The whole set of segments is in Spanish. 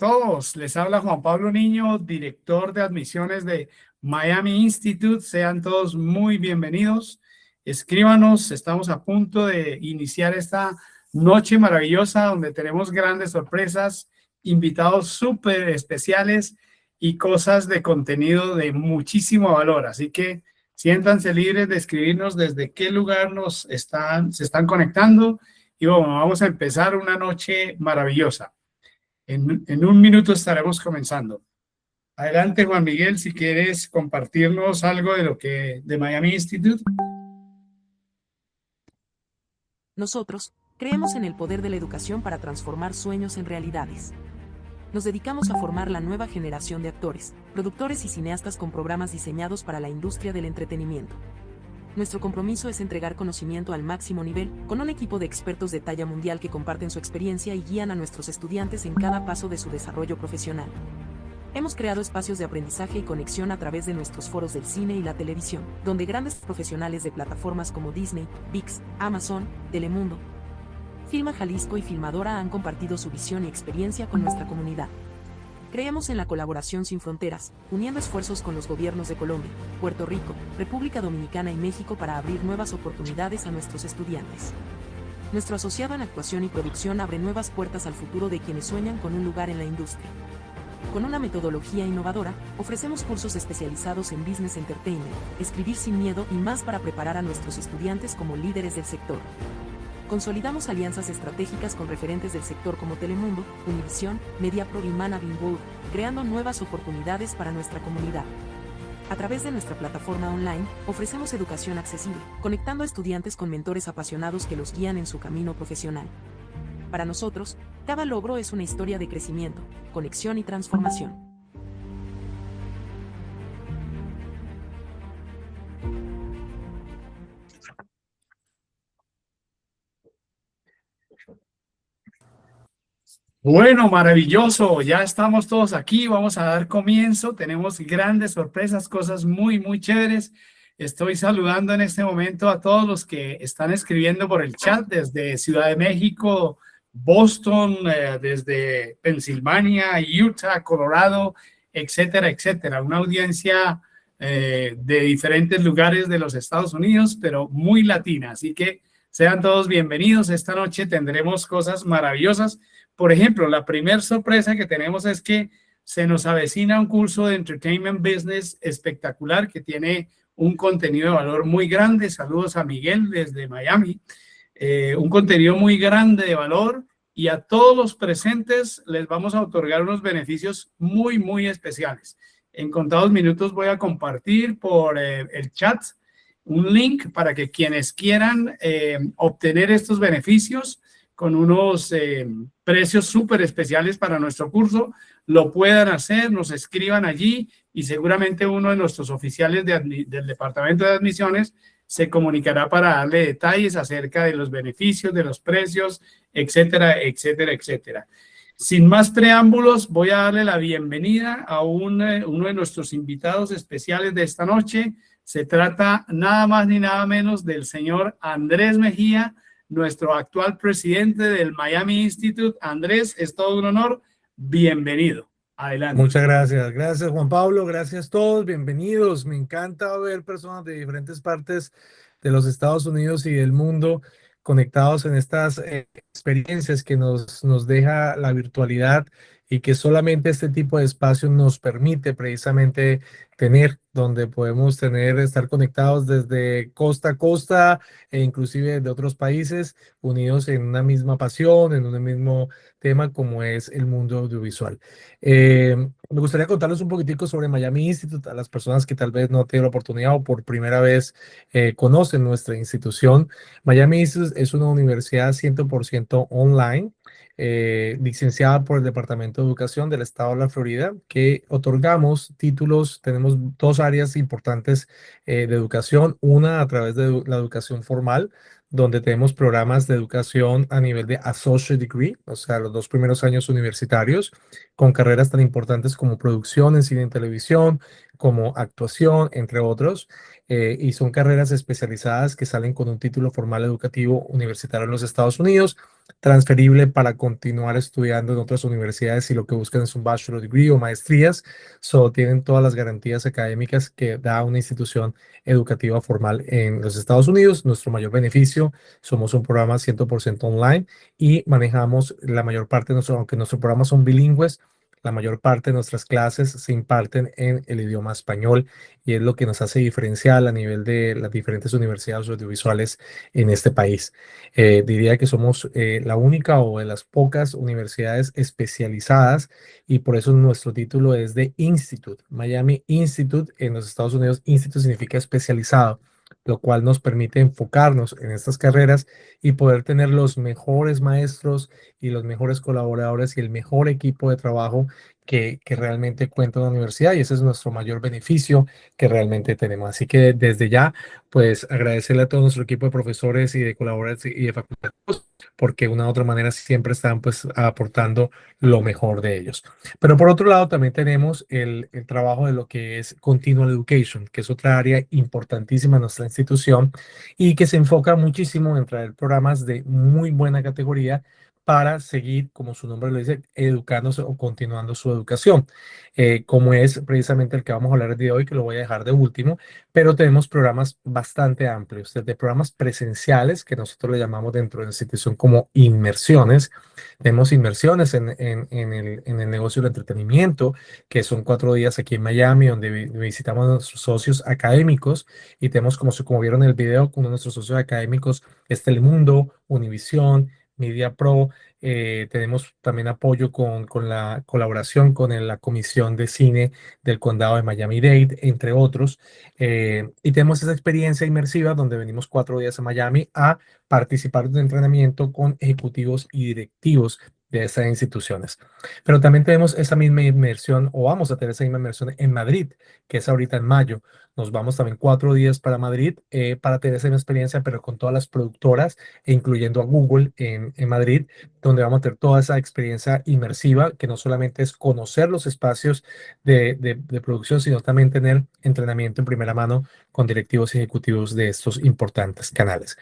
todos. Les habla Juan Pablo Niño, director de admisiones de Miami Institute. Sean todos muy bienvenidos. Escríbanos, estamos a punto de iniciar esta noche maravillosa donde tenemos grandes sorpresas, invitados súper especiales y cosas de contenido de muchísimo valor. Así que siéntanse libres de escribirnos desde qué lugar se están conectando. Y bueno, vamos a empezar una noche maravillosa. En un minuto estaremos comenzando. Adelante, Juan Miguel, si quieres compartirnos algo de Miami Institute. Nosotros creemos en el poder de la educación para transformar sueños en realidades. Nos dedicamos a formar la nueva generación de actores, productores y cineastas con programas diseñados para la industria del entretenimiento. Nuestro compromiso es entregar conocimiento al máximo nivel, con un equipo de expertos de talla mundial que comparten su experiencia y guían a nuestros estudiantes en cada paso de su desarrollo profesional. Hemos creado espacios de aprendizaje y conexión a través de nuestros foros del cine y la televisión, donde grandes profesionales de plataformas como Disney, ViX, Amazon, Telemundo, Filma Jalisco y Filmadora han compartido su visión y experiencia con nuestra comunidad. Creemos en la colaboración sin fronteras, uniendo esfuerzos con los gobiernos de Colombia, Puerto Rico, República Dominicana y México para abrir nuevas oportunidades a nuestros estudiantes. Nuestro asociado en actuación y producción abre nuevas puertas al futuro de quienes sueñan con un lugar en la industria. Con una metodología innovadora, ofrecemos cursos especializados en Business Entertainment, escribir sin miedo y más para preparar a nuestros estudiantes como líderes del sector. Consolidamos alianzas estratégicas con referentes del sector como Telemundo, Univisión, Mediapro y Manavin World, creando nuevas oportunidades para nuestra comunidad. A través de nuestra plataforma online, ofrecemos educación accesible, conectando a estudiantes con mentores apasionados que los guían en su camino profesional. Para nosotros, cada logro es una historia de crecimiento, conexión y transformación. Bueno, maravilloso. Ya estamos todos aquí. Vamos a dar comienzo. Tenemos grandes sorpresas, cosas muy, muy chéveres. Estoy saludando en este momento a todos los que están escribiendo por el chat desde Ciudad de México, Boston, desde Pensilvania, Utah, Colorado, etcétera, etcétera. Una audiencia de diferentes lugares de los Estados Unidos, pero muy latina. Así que sean todos bienvenidos. Esta noche tendremos cosas maravillosas. Por ejemplo, la primera sorpresa que tenemos es que se nos avecina un curso de Entertainment Business espectacular que tiene un contenido de valor muy grande. Saludos a Miguel desde Miami. Un contenido muy grande de valor y a todos los presentes les vamos a otorgar unos beneficios muy, muy especiales. En contados minutos voy a compartir por el chat un link para que quienes quieran obtener estos beneficios con unos precios súper especiales para nuestro curso, lo puedan hacer, nos escriban allí y seguramente uno de nuestros oficiales del Departamento de Admisiones se comunicará para darle detalles acerca de los beneficios, de los precios, etcétera, etcétera, etcétera. Sin más preámbulos, voy a darle la bienvenida a uno de nuestros invitados especiales de esta noche. Se trata nada más ni nada menos del señor Andrés Mejía, nuestro actual presidente del Miami Institute. Andrés, es todo un honor. Bienvenido. Adelante. Muchas gracias. Gracias, Juan Pablo. Gracias a todos. Bienvenidos. Me encanta ver personas de diferentes partes de los Estados Unidos y del mundo conectados en estas experiencias que nos deja la virtualidad y que solamente este tipo de espacio nos permite precisamente tener, donde podemos estar conectados desde costa a costa e inclusive de otros países, unidos en una misma pasión, en un mismo tema como es el mundo audiovisual. Me gustaría contarles un poquitico sobre Miami Institute a las personas que tal vez no tienen la oportunidad o por primera vez conocen nuestra institución. Miami Institute es una universidad 100% online, licenciada por el Departamento de Educación del Estado de la Florida, que otorgamos títulos. Tenemos dos áreas importantes de educación, una a través de la educación formal, donde tenemos programas de educación a nivel de Associate Degree, o sea, los 2 primeros años universitarios, con carreras tan importantes como producción en cine y televisión, como actuación, entre otros, y son carreras especializadas que salen con un título formal educativo universitario en los Estados Unidos. transferible para continuar estudiando en otras universidades si lo que buscan es un bachelor degree o maestrías. Tienen todas las garantías académicas que da una institución educativa formal en los Estados Unidos. Nuestro mayor beneficio, somos un programa 100% online y manejamos la mayor parte de aunque nuestros programas son bilingües, la mayor parte de nuestras clases se imparten en el idioma español y es lo que nos hace diferencial a nivel de las diferentes universidades audiovisuales en este país. Diría que somos la única o de las pocas universidades especializadas y por eso nuestro título es de Institute, Miami Institute. En los Estados Unidos, Institute significa especializado, lo cual nos permite enfocarnos en estas carreras y poder tener los mejores maestros y los mejores colaboradores y el mejor equipo de trabajo que realmente cuenta una universidad, y ese es nuestro mayor beneficio que realmente tenemos. Así que desde ya, pues agradecerle a todo nuestro equipo de profesores y de colaboradores y de facultades, porque de una u otra manera siempre están pues aportando lo mejor de ellos. Pero por otro lado también tenemos el trabajo de lo que es Continual Education, que es otra área importantísima en nuestra institución y que se enfoca muchísimo en traer programas de muy buena categoría para seguir, como su nombre lo dice, educándose o continuando su educación, como es precisamente el que vamos a hablar el día de hoy, que lo voy a dejar de último, pero tenemos programas bastante amplios, desde programas presenciales, que nosotros le llamamos dentro de la institución como inmersiones. Tenemos inmersiones en el negocio del entretenimiento, que son 4 días aquí en Miami, donde visitamos a nuestros socios académicos y tenemos, como vieron en el video, uno de nuestros socios académicos es Telemundo, Univisión, Media Pro. Tenemos también apoyo con la colaboración con la Comisión de Cine del Condado de Miami-Dade, entre otros. Y tenemos esa experiencia inmersiva donde venimos 4 días a Miami a participar de un entrenamiento con ejecutivos y directivos de esas instituciones. Pero también tenemos esa misma inmersión, o vamos a tener esa misma inmersión en Madrid, que es ahorita en mayo. Nos vamos también 4 días para Madrid para tener esa misma experiencia, pero con todas las productoras, e incluyendo a Google en Madrid, donde vamos a tener toda esa experiencia inmersiva, que no solamente es conocer los espacios de producción, sino también tener entrenamiento en primera mano con directivos y ejecutivos de estos importantes canales.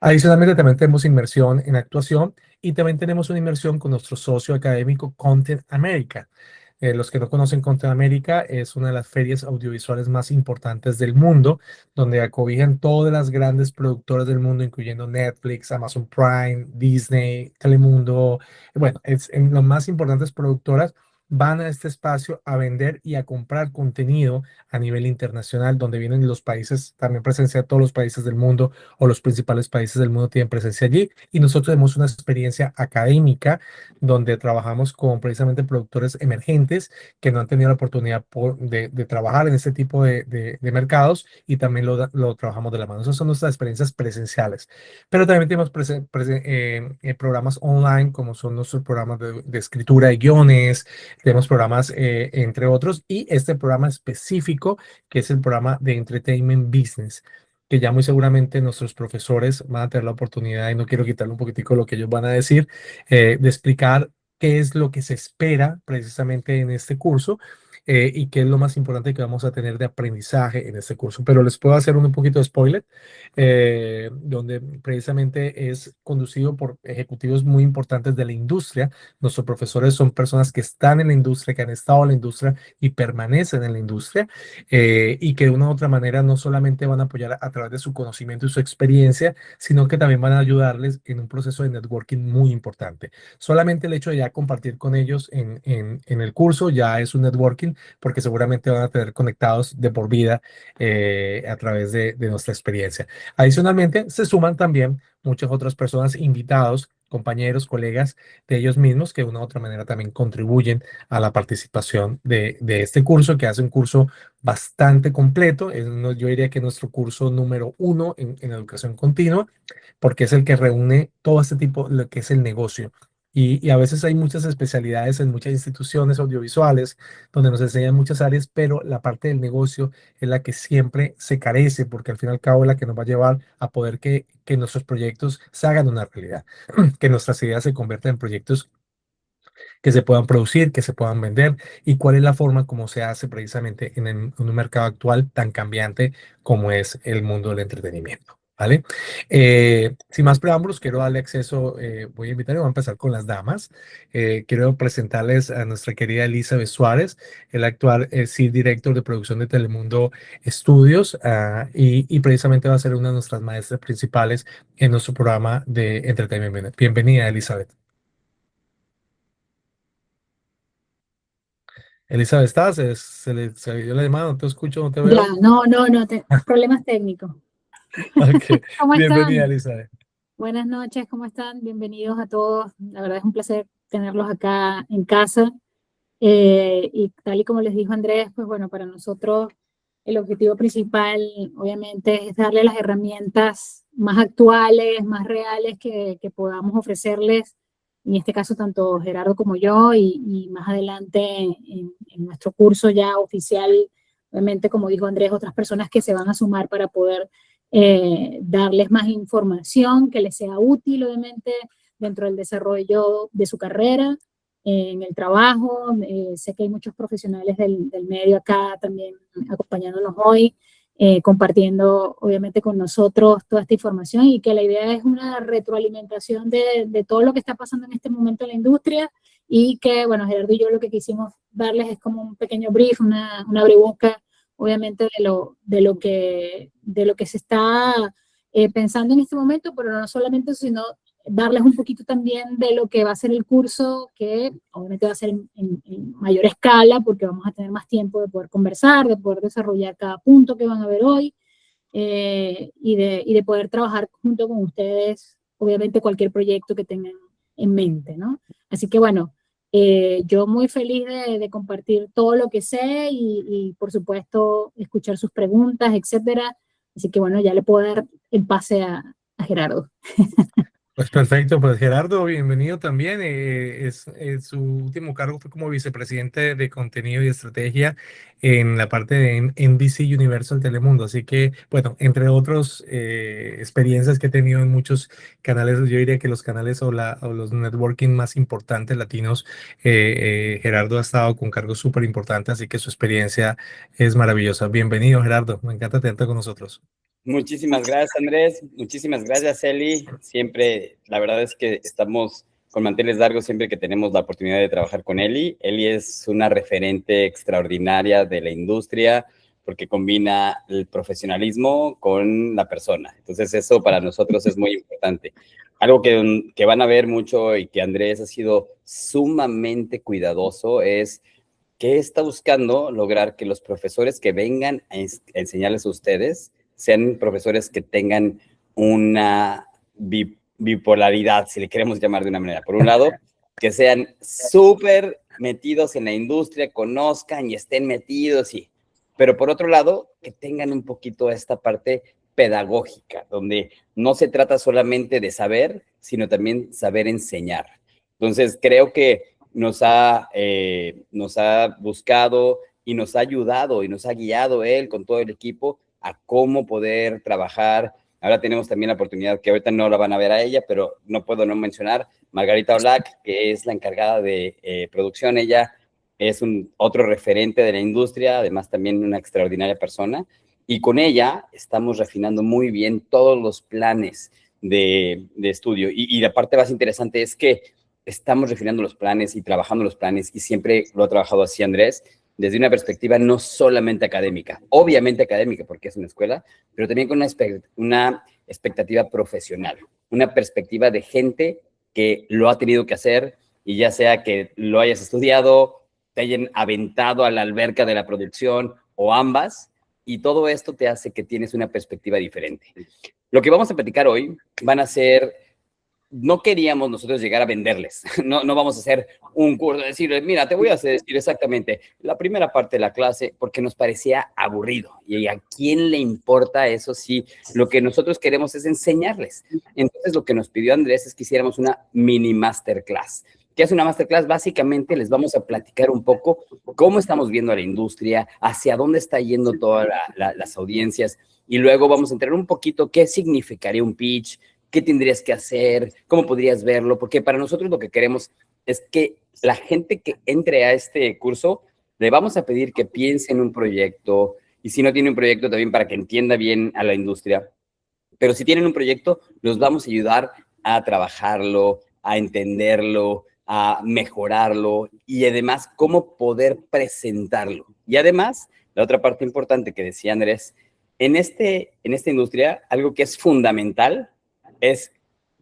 Adicionalmente, también tenemos inmersión en actuación y también tenemos una inmersión con nuestro socio académico Content America. Los que no conocen Content America es una de las ferias audiovisuales más importantes del mundo, donde acobijan todas las grandes productoras del mundo, incluyendo Netflix, Amazon Prime, Disney, Telemundo. Bueno, en las más importantes productoras van a este espacio a vender y a comprar contenido a nivel internacional, donde vienen los países, también presencia de todos los países del mundo o los principales países del mundo tienen presencia allí. Y nosotros tenemos una experiencia académica donde trabajamos con precisamente productores emergentes que no han tenido la oportunidad de trabajar en este tipo de mercados, y también lo trabajamos de la mano. Esas son nuestras experiencias presenciales. Pero también tenemos programas online, como son nuestros programas de escritura de guiones, tenemos programas entre otros, y este programa específico que es el programa de Entertainment Business, que ya muy seguramente nuestros profesores van a tener la oportunidad, y no quiero quitarle un poquitico lo que ellos van a decir, de explicar qué es lo que se espera precisamente en este curso, y qué es lo más importante que vamos a tener de aprendizaje en este curso. Pero les puedo hacer un poquito de spoiler, donde precisamente es conducido por ejecutivos muy importantes de la industria. Nuestros profesores son personas que están en la industria, que han estado en la industria y permanecen en la industria, y que de una u otra manera no solamente van a apoyar a través de su conocimiento y su experiencia, sino que también van a ayudarles en un proceso de networking muy importante. Solamente el hecho de ya compartir con ellos en el curso ya es un networking, porque seguramente van a tener conectados de por vida a través de nuestra experiencia. Adicionalmente, se suman también muchas otras personas, invitados, compañeros, colegas de ellos mismos, que de una u otra manera también contribuyen a la participación de este curso, que hace un curso bastante completo. Yo diría que nuestro curso número 1 en educación continua, porque es el que reúne todo este tipo, lo que es el negocio. Y a veces hay muchas especialidades en muchas instituciones audiovisuales donde nos enseñan muchas áreas, pero la parte del negocio es la que siempre se carece, porque al fin y al cabo es la que nos va a llevar a poder que nuestros proyectos se hagan una realidad, que nuestras ideas se conviertan en proyectos que se puedan producir, que se puedan vender, y cuál es la forma como se hace precisamente en un mercado actual tan cambiante como es el mundo del entretenimiento. ¿Vale? Sin más preámbulos, quiero darle acceso, voy a invitar y voy a empezar con las damas. Quiero presentarles a nuestra querida Elizabeth Suárez, el actual Seed Director de Producción de Telemundo Estudios, y precisamente va a ser una de nuestras maestras principales en nuestro programa de entretenimiento. Bienvenida, Elizabeth. Elizabeth, ¿estás? Se le dio la llamada, no te escucho, no te Ya, veo. problemas técnicos. Ok, ¿Cómo bienvenida, están? Elizabeth. Buenas noches, ¿cómo están? Bienvenidos a todos. La verdad es un placer tenerlos acá en casa. Y tal y como les dijo Andrés, pues bueno, para nosotros el objetivo principal, obviamente, es darle las herramientas más actuales, más reales que podamos ofrecerles, en este caso tanto Gerardo como yo, y más adelante en nuestro curso ya oficial, obviamente, como dijo Andrés, otras personas que se van a sumar para poder darles más información que les sea útil, obviamente, dentro del desarrollo de su carrera en el trabajo. Sé que hay muchos profesionales del medio acá también acompañándonos hoy, compartiendo obviamente con nosotros toda esta información, y que la idea es una retroalimentación de todo lo que está pasando en este momento en la industria, y que, bueno, Gerardo y yo lo que quisimos darles es como un pequeño brief, una abrebocas, obviamente, de lo que se está pensando en este momento, pero no solamente eso, sino darles un poquito también de lo que va a ser el curso, que obviamente va a ser en mayor escala, porque vamos a tener más tiempo de poder conversar, de poder desarrollar cada punto que van a ver hoy, y de poder trabajar junto con ustedes, obviamente, cualquier proyecto que tengan en mente, ¿no? Así que bueno, yo muy feliz de compartir todo lo que sé y por supuesto escuchar sus preguntas, etcétera. Así que bueno, ya le puedo dar el pase a Gerardo. Pues perfecto, pues Gerardo, bienvenido también. Su último cargo fue como vicepresidente de contenido y estrategia en la parte de NBC Universal Telemundo. Así que, bueno, entre otras experiencias que he tenido en muchos canales, yo diría que los canales o los networking más importantes latinos, Gerardo ha estado con cargos súper importantes, así que su experiencia es maravillosa. Bienvenido, Gerardo. Me encanta tenerte con nosotros. Muchísimas gracias, Andrés. Muchísimas gracias, Eli. Siempre, la verdad es que estamos con manteles largos siempre que tenemos la oportunidad de trabajar con Eli. Eli es una referente extraordinaria de la industria porque combina el profesionalismo con la persona. Entonces, eso para nosotros es muy importante. Algo que van a ver mucho y que Andrés ha sido sumamente cuidadoso es que está buscando lograr que los profesores que vengan a enseñarles a ustedes sean profesores que tengan una bipolaridad, si le queremos llamar de una manera. Por un lado, que sean súper metidos en la industria, conozcan y estén metidos, pero por otro lado, que tengan un poquito esta parte pedagógica, donde no se trata solamente de saber, sino también saber enseñar. Entonces, creo que nos ha buscado y nos ha ayudado y nos ha guiado él con todo el equipo a cómo poder trabajar. Ahora tenemos también la oportunidad, que ahorita no la van a ver a ella, pero no puedo no mencionar, Margarita Black, que es la encargada de producción. Ella es otro referente de la industria, además también una extraordinaria persona, y con ella estamos refinando muy bien todos los planes de estudio. Y la parte más interesante es que estamos refinando los planes y trabajando los planes, y siempre lo ha trabajado así Andrés, desde una perspectiva no solamente académica, obviamente académica porque es una escuela, pero también con una expectativa profesional, una perspectiva de gente que lo ha tenido que hacer, y ya sea que lo hayas estudiado, te hayan aventado a la alberca de la producción o ambas, y todo esto te hace que tienes una perspectiva diferente. Lo que vamos a platicar hoy van a ser, no queríamos nosotros llegar a venderles, no vamos a hacer un curso, decirles, mira, te voy a decir exactamente la primera parte de la clase, porque nos parecía aburrido, y a quién le importa eso si lo que nosotros queremos es enseñarles. Entonces lo que nos pidió Andrés es que hiciéramos una mini masterclass. ¿Qué es una masterclass? Básicamente les vamos a platicar un poco cómo estamos viendo a la industria, hacia dónde está yendo todas las audiencias, y luego vamos a entrar un poquito qué significaría un pitch, qué tendrías que hacer, cómo podrías verlo, porque para nosotros lo que queremos es que la gente que entre a este curso, le vamos a pedir que piense en un proyecto, y si no tiene un proyecto también para que entienda bien a la industria, Pero si tienen un proyecto, los vamos a ayudar a trabajarlo, a entenderlo, a mejorarlo y además cómo poder presentarlo. Y además, la otra parte importante que decía Andrés, en esta industria, algo que es fundamental es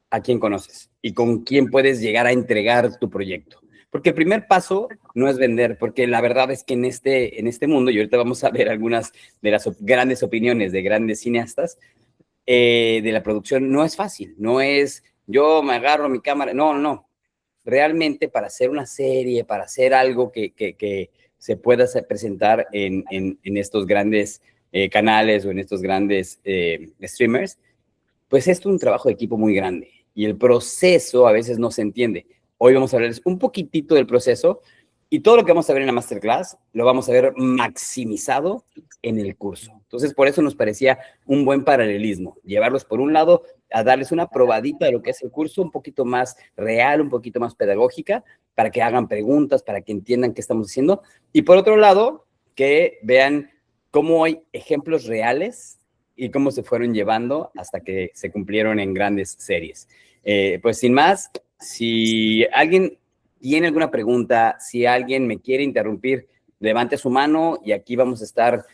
a quién conoces y con quién puedes llegar a entregar tu proyecto. Porque el primer paso no es vender, porque la verdad es que en este mundo, y ahorita vamos a ver algunas de las grandes opiniones de grandes cineastas, de la producción, no es fácil, no es yo me agarro mi cámara, no. Realmente para hacer una serie, para hacer algo que se pueda presentar en estos grandes canales o en estos grandes streamers, pues es un trabajo de equipo muy grande y el proceso a veces no se entiende. Hoy vamos a hablarles un poquitito del proceso y todo lo que vamos a ver en la masterclass lo vamos a ver maximizado en el curso. Entonces, por eso nos parecía un buen paralelismo, llevarlos por un lado a darles una probadita de lo que es el curso, un poquito más real, un poquito más pedagógica, para que hagan preguntas, para que entiendan qué estamos haciendo. Y por otro lado, que vean cómo hay ejemplos reales y cómo se fueron llevando hasta que se cumplieron en grandes series. Pues sin más, si alguien tiene alguna pregunta, si alguien me quiere interrumpir, levante su mano y aquí vamos a estar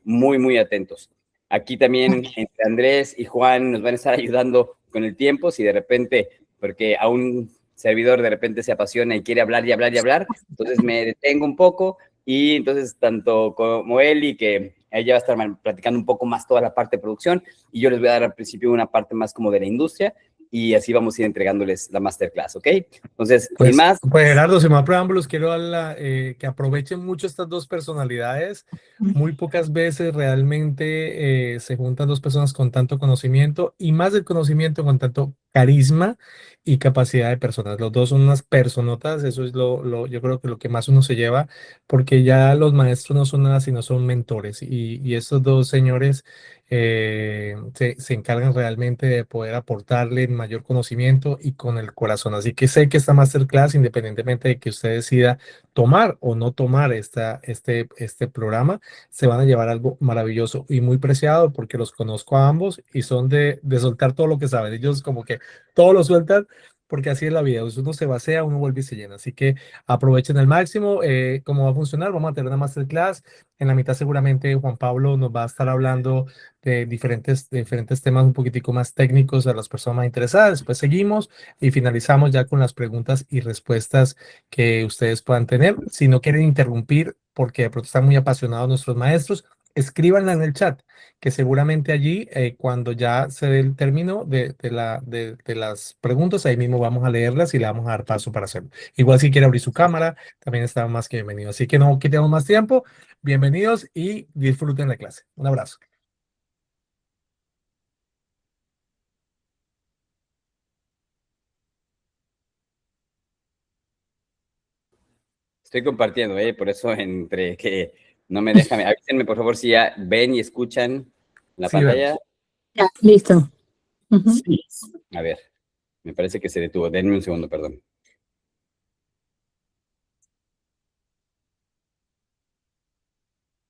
muy, muy atentos. Aquí también entre Andrés y Juan nos van a estar ayudando con el tiempo, si de repente, porque a un servidor de repente se apasiona y quiere hablar y hablar y hablar, entonces me detengo un poco y entonces tanto como Eli, que ella va a estar platicando un poco más toda la parte de producción y yo les voy a dar al principio una parte más como de la industria y así vamos a ir entregándoles la masterclass, ¿ok? Entonces, Pues, sin más. pues Gerardo, sin más preámbulos, quiero que aprovechen mucho estas dos personalidades. Muy pocas veces realmente se juntan dos personas con tanto conocimiento y más del conocimiento con tanto carisma y capacidad de personas. Los dos son unas personotas, eso es yo creo que lo que más uno se lleva, porque ya los maestros no son nada sino son mentores y estos dos señores se encargan realmente de poder aportarle mayor conocimiento y con el corazón. Así que sé que esta masterclass, independientemente de que usted decida tomar o no tomar este programa, se van a llevar algo maravilloso y muy preciado porque los conozco a ambos y son de soltar todo lo que saben. Ellos como que todo lo sueltan porque así es la vida. Uno se vacía, uno vuelve y se llena. Así que aprovechen al máximo. ¿Cómo va a funcionar? Vamos a tener una masterclass. En la mitad seguramente Juan Pablo nos va a estar hablando de diferentes temas un poquitico más técnicos a las personas más interesadas. Después seguimos y finalizamos ya con las preguntas y respuestas que ustedes puedan tener. Si no quieren interrumpir porque de pronto están muy apasionados nuestros maestros, escríbanla en el chat, que seguramente allí, cuando ya se dé el término de las preguntas, ahí mismo vamos a leerlas y le vamos a dar paso para hacerlo. Igual si quiere abrir su cámara, también está más que bienvenido. Así que no quitemos más tiempo. Bienvenidos y disfruten la clase. Un abrazo. Estoy compartiendo, por eso entre que no me dejan, avísenme por favor si ya ven y escuchan la Sí, pantalla. Ya, listo. Ujú. Sí. A ver, me parece que se detuvo. Denme un segundo, perdón.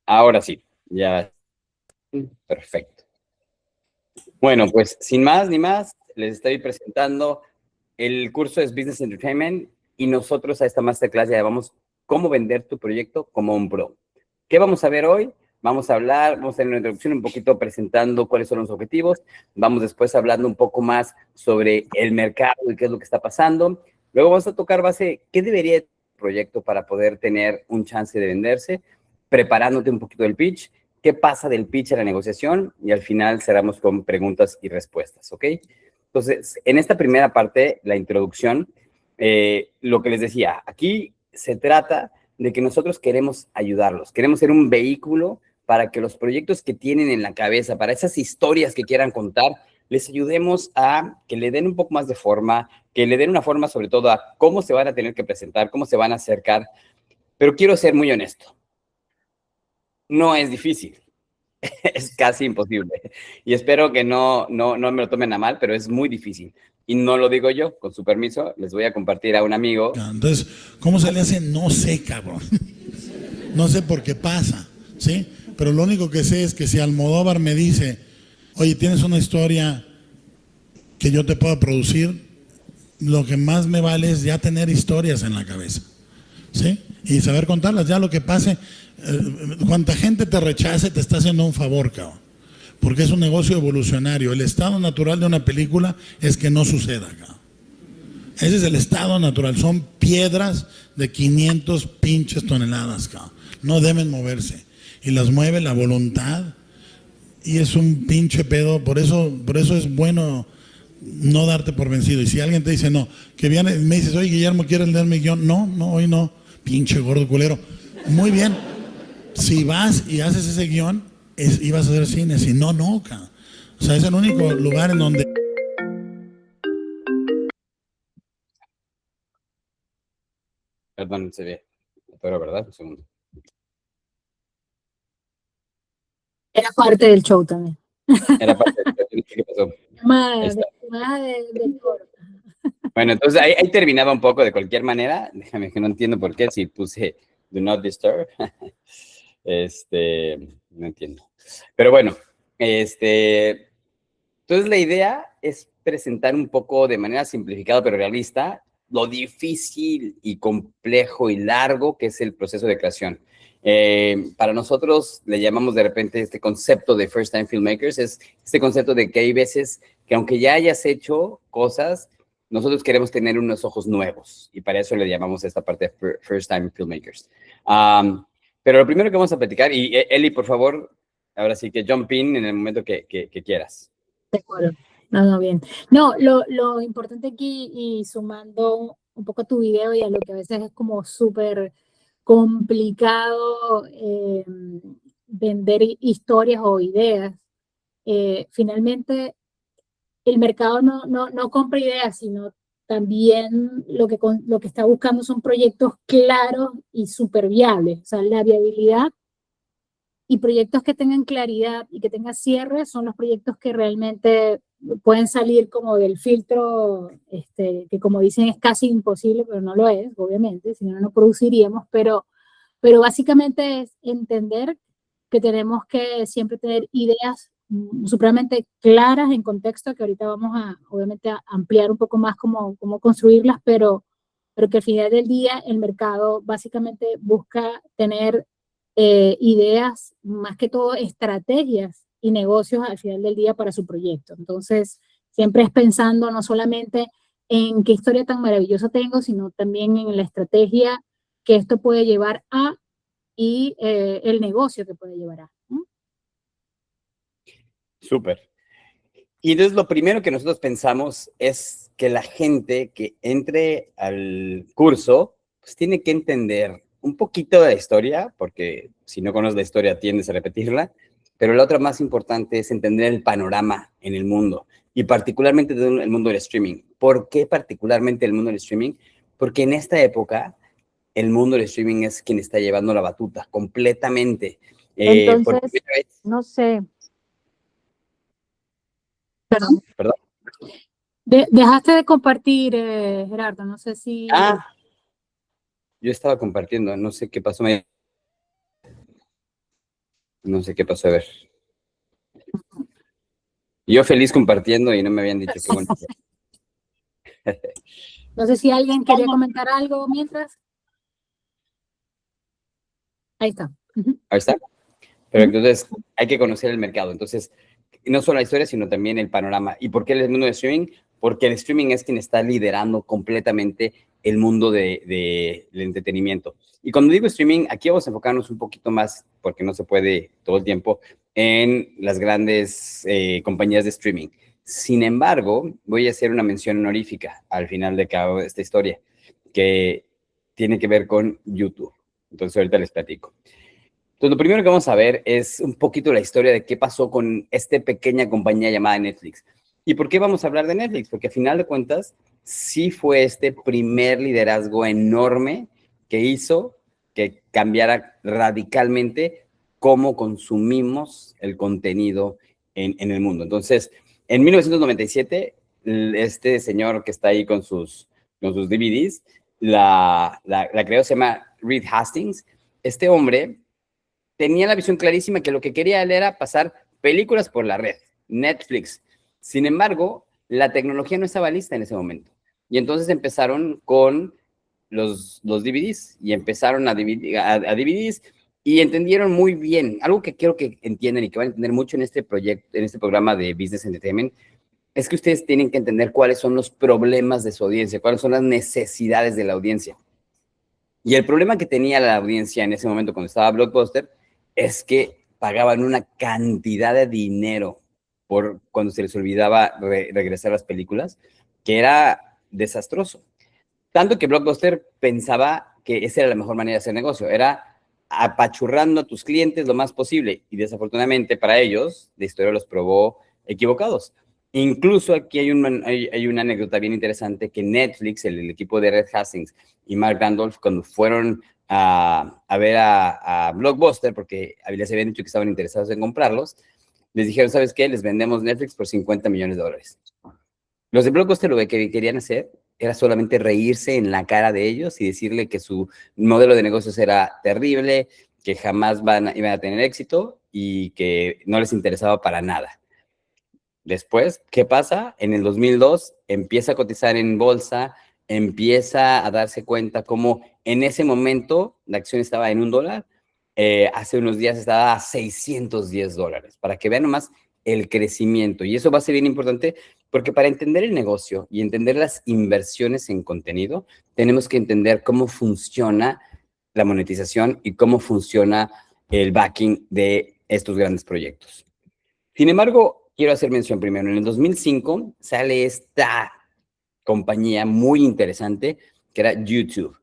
Ahora sí, ya. Perfecto. Bueno, pues sin más ni más, les estoy presentando. El curso es Business Entertainment y nosotros a esta masterclass ya llamamos cómo vender tu proyecto como un pro. ¿Qué vamos a ver hoy? Vamos a tener una introducción un poquito presentando cuáles son los objetivos. Vamos después hablando un poco más sobre el mercado y qué es lo que está pasando. Luego vamos a tocar base, ¿qué debería ser el proyecto para poder tener un chance de venderse? Preparándote un poquito del pitch. ¿Qué pasa del pitch a la negociación? Y al final cerramos con preguntas y respuestas, ¿ok? Entonces, en esta primera parte, la introducción, lo que les decía, aquí se trata de que nosotros queremos ayudarlos, queremos ser un vehículo para que los proyectos que tienen en la cabeza, para esas historias que quieran contar, les ayudemos a que le den un poco más de forma, que le den una forma sobre todo a cómo se van a tener que presentar, cómo se van a acercar. Pero quiero ser muy honesto, no es difícil. Es casi imposible. Y espero que no me lo tomen a mal, pero es muy difícil. Y no lo digo yo, con su permiso, les voy a compartir a un amigo. Entonces, ¿cómo se le hace? No sé, cabrón. No sé por qué pasa, ¿sí? Pero lo único que sé es que si Almodóvar me dice, Oye, ¿tienes una historia que yo te pueda producir? Lo que más me vale es ya tener historias en la cabeza, ¿sí? Y saber contarlas. Ya lo que pase, cuanta gente te rechace, te está haciendo un favor, cabrón. Porque es un negocio evolucionario. El estado natural de una película es que no suceda, cabrón. Ese es el estado natural. Son piedras de 500 pinches toneladas, cabrón. No deben moverse. Y las mueve la voluntad. Y es un pinche pedo. Por eso es bueno no darte por vencido. Y si alguien te dice no, que viene y me dices, oye, Guillermo, ¿quieres leer mi guión? No, hoy no. Pinche gordo culero. Muy bien. Si vas y haces ese guión, ibas a hacer cine. Si no, no, cabrón. O sea, es el único lugar en donde... Perdón, se ve. Pero, ¿verdad? Un segundo. Era parte del show también. Era parte de ¿qué pasó? Ahí está. Del coro. Bueno, entonces ahí terminaba un poco de cualquier manera. Déjame que no entiendo por qué si puse Do Not Disturb. No entiendo. Pero bueno, entonces la idea es presentar un poco de manera simplificada pero realista lo difícil y complejo y largo que es el proceso de creación. Para nosotros le llamamos de repente este concepto de First Time Filmmakers, es este concepto de que hay veces que aunque ya hayas hecho cosas, nosotros queremos tener unos ojos nuevos y para eso le llamamos esta parte de First Time Filmmakers. Pero lo primero que vamos a platicar, y Eli, por favor, ahora sí que jump in en el momento que quieras. De acuerdo. No, bien. No, lo importante aquí, y sumando un poco a tu video y a lo que a veces es como súper complicado vender historias o ideas, finalmente el mercado no compra ideas, sino también lo que está buscando son proyectos claros y súper viables. O sea, la viabilidad y proyectos que tengan claridad y que tengan cierre son los proyectos que realmente pueden salir como del filtro, que como dicen es casi imposible, pero no lo es, obviamente, si no, no produciríamos, pero básicamente es entender que tenemos que siempre tener ideas supremamente claras en contexto, que ahorita vamos obviamente, a ampliar un poco más cómo construirlas, pero que al final del día el mercado básicamente busca tener ideas, más que todo estrategias y negocios al final del día para su proyecto. Entonces, siempre es pensando no solamente en qué historia tan maravillosa tengo, sino también en la estrategia que esto puede llevar a y el negocio que puede llevar a. Súper. Y entonces lo primero que nosotros pensamos es que la gente que entre al curso, pues tiene que entender un poquito de la historia, porque si no conoces la historia tiendes a repetirla, pero la otra más importante es entender el panorama en el mundo, y particularmente el mundo del streaming. ¿Por qué particularmente el mundo del streaming? Porque en esta época el mundo del streaming es quien está llevando la batuta completamente. Entonces, no sé. Perdón. Dejaste de compartir, Gerardo, no sé si... Yo estaba compartiendo, no sé qué pasó. No sé qué pasó, a ver. Yo feliz compartiendo y no me habían dicho qué bueno. No sé si alguien quería comentar algo mientras. Ahí está. Ahí está. Pero entonces hay que conocer el mercado. Entonces, no solo la historia, sino también el panorama. ¿Y por qué el mundo del streaming? Porque el streaming es quien está liderando completamente el mundo del entretenimiento. Y cuando digo streaming, aquí vamos a enfocarnos un poquito más, porque no se puede todo el tiempo, en las grandes compañías de streaming. Sin embargo, voy a hacer una mención honorífica al final de esta historia, que tiene que ver con YouTube. Entonces, ahorita les platico. Entonces, lo primero que vamos a ver es un poquito la historia de qué pasó con esta pequeña compañía llamada Netflix. ¿Y por qué vamos a hablar de Netflix? Porque a final de cuentas, sí fue este primer liderazgo enorme que hizo que cambiara radicalmente cómo consumimos el contenido en el mundo. Entonces, en 1997, este señor que está ahí con sus DVDs, la creó, se llama Reed Hastings. Este hombre tenía la visión clarísima que lo que quería él era pasar películas por la red. Netflix. Sin embargo, la tecnología no estaba lista en ese momento. Y entonces empezaron con los DVDs y empezaron a DVDs y entendieron muy bien. Algo que quiero que entiendan y que van a entender mucho en este proyecto, en este programa de Business Entertainment, es que ustedes tienen que entender cuáles son los problemas de su audiencia, cuáles son las necesidades de la audiencia. Y el problema que tenía la audiencia en ese momento cuando estaba Blockbuster es que pagaban una cantidad de dinero por cuando se les olvidaba regresar las películas, que era desastroso. Tanto que Blockbuster pensaba que esa era la mejor manera de hacer negocio, era apachurrando a tus clientes lo más posible. Y desafortunadamente para ellos, la historia los probó equivocados. Incluso aquí hay una anécdota bien interesante que Netflix, el equipo de Red Hastings y Mark Randolph, cuando fueron a ver a Blockbuster, porque les habían dicho que estaban interesados en comprarlos, les dijeron, ¿sabes qué? Les vendemos Netflix por $50 millones. Los de Blockbuster lo que querían hacer era solamente reírse en la cara de ellos y decirle que su modelo de negocios era terrible, que jamás iban a tener éxito y que no les interesaba para nada. Después, ¿qué pasa? En el 2002 empieza a cotizar en bolsa, empieza a darse cuenta cómo en ese momento la acción estaba en $1, hace unos días estaba a $610, para que vean nomás el crecimiento. Y eso va a ser bien importante porque para entender el negocio y entender las inversiones en contenido, tenemos que entender cómo funciona la monetización y cómo funciona el backing de estos grandes proyectos. Sin embargo, quiero hacer mención primero. En el 2005 sale esta compañía muy interesante que era YouTube.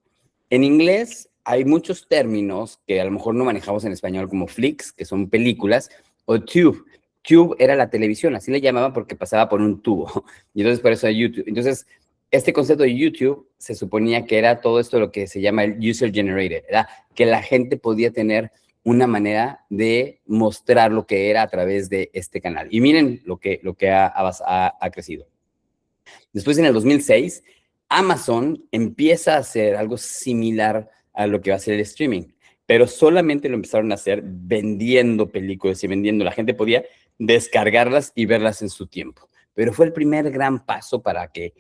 En inglés hay muchos términos que a lo mejor no manejamos en español como flicks, que son películas, o tube. Tube era la televisión, así le llamaban porque pasaba por un tubo. Y entonces por eso hay YouTube. Entonces, este concepto de YouTube se suponía que era todo esto lo que se llama el user generated, ¿verdad? Que la gente podía tener una manera de mostrar lo que era a través de este canal. Y miren lo que ha crecido. Después, en el 2006, Amazon empieza a hacer algo similar a lo que va a ser el streaming, pero solamente lo empezaron a hacer vendiendo películas y vendiendo. La gente podía descargarlas y verlas en su tiempo. Pero fue el primer gran paso para que